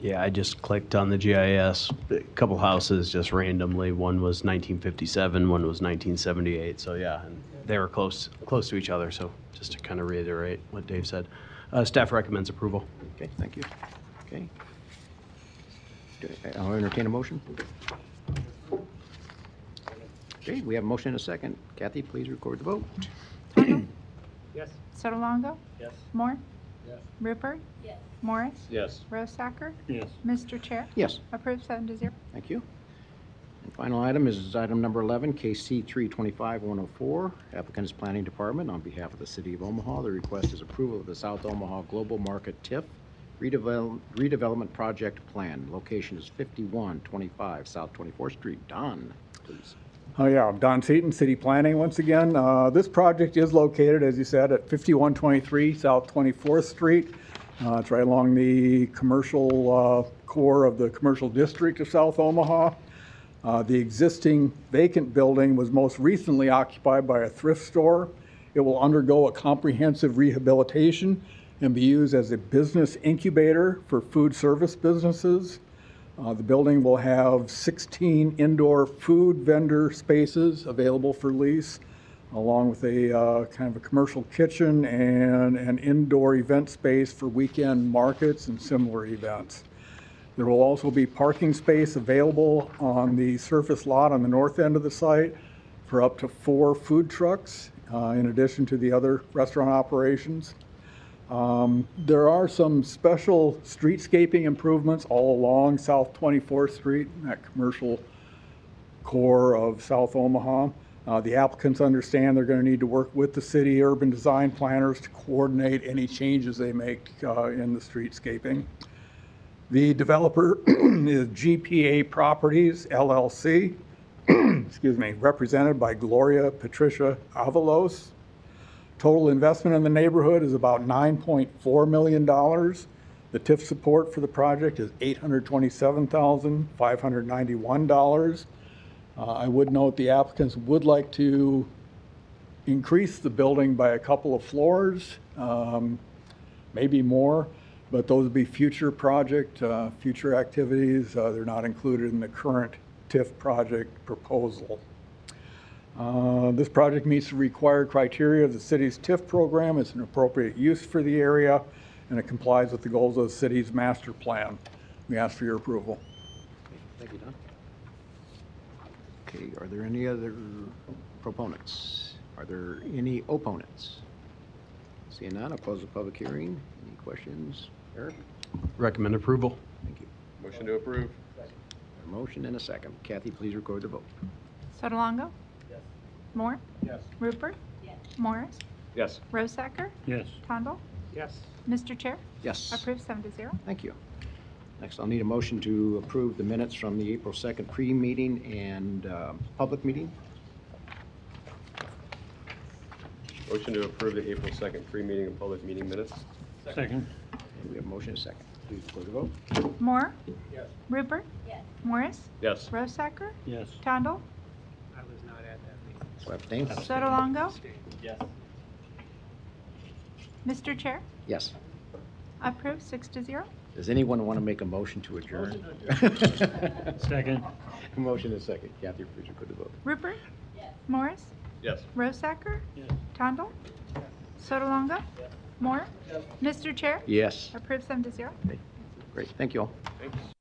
Yeah, I just clicked on the GIS. A couple houses just randomly. One was 1957, one was 1978. So yeah, and they were close to each other. So just to kind of reiterate what Dave said, staff recommends approval. Okay, thank you. Okay. I'll entertain a motion. Okay, we have a motion and a second. Kathy, please record the vote. Yes. Sotolongo? Yes. Moore? Yes. Rupert? Yes. Morris? Yes. Rosacker? Yes. Mr. Chair? Yes. Approved 7-0. Thank you. And final item is item number 11, KC 325-104. Applicant is Planning Department. On behalf of the City of Omaha, the request is approval of the South Omaha Global Market TIF redevelopment project plan. Location is 5125 South 24th Street. Don, please. Oh yeah, Don Seaton, City Planning once again. This project is located, as you said, at 5123 South 24th Street. It's right along the commercial core of the commercial district of South Omaha. The existing vacant building was most recently occupied by a thrift store. It will undergo a comprehensive rehabilitation and be used as a business incubator for food service businesses. The building will have 16 indoor food vendor spaces available for lease, along with a kind of a commercial kitchen and an indoor event space for weekend markets and similar events. There will also be parking space available on the surface lot on the north end of the site for up to 4 food trucks, in addition to the other restaurant operations. There are some special streetscaping improvements all along South 24th Street, that commercial core of South Omaha. The applicants understand they're going to need to work with the city urban design planners to coordinate any changes they make in the streetscaping. The developer is GPA Properties, LLC, excuse me, represented by Gloria Patricia Avalos. Total investment in the neighborhood is about $9.4 million. The TIF support for the project is $827,591. I would note the applicants would like to increase the building by a couple of floors, maybe more, but those would be future project, future activities. They're not included in the current TIF project proposal. This project meets the required criteria of the city's TIF program. It's an appropriate use for the area. and it complies with the goals of the city's master plan. We ask for your approval. Thank you, Don. Okay, are there any other proponents? Are there any opponents? Seeing none, I'll close the public hearing. Any questions? Eric? Recommend approval. Thank you. Motion to approve. A motion and a second. Kathy, please record the vote. Sotolongo? Yes. Moore? Yes. Rupert? Morris? Yes. Rosacker? Yes. Tondel? Yes. Mr. Chair? Yes. Approved 7-0. Thank you. Next, I'll need a motion to approve the minutes from the April 2nd pre-meeting and public meeting. Motion to approve the April 2nd pre-meeting and public meeting minutes. Second. And we have a motion and a second. Please record the vote. Moore? Yes. Rupert? Morris? Yes. Rosacker? Yes. Tondel? I was not at that meeting. So abstain? Sotolongo? Yes. Mr. Chair? Yes. Approved 6-0. Does anyone want to make a motion to adjourn? Second. Motion and a second. Kathy, please record the vote. Rupert? Morris? Yes. Rosacker? Yes. Tondel? Sotolongo? Moore? Mr. Chair? Yes. Approved 7-0. Great. Thank you all. Thanks.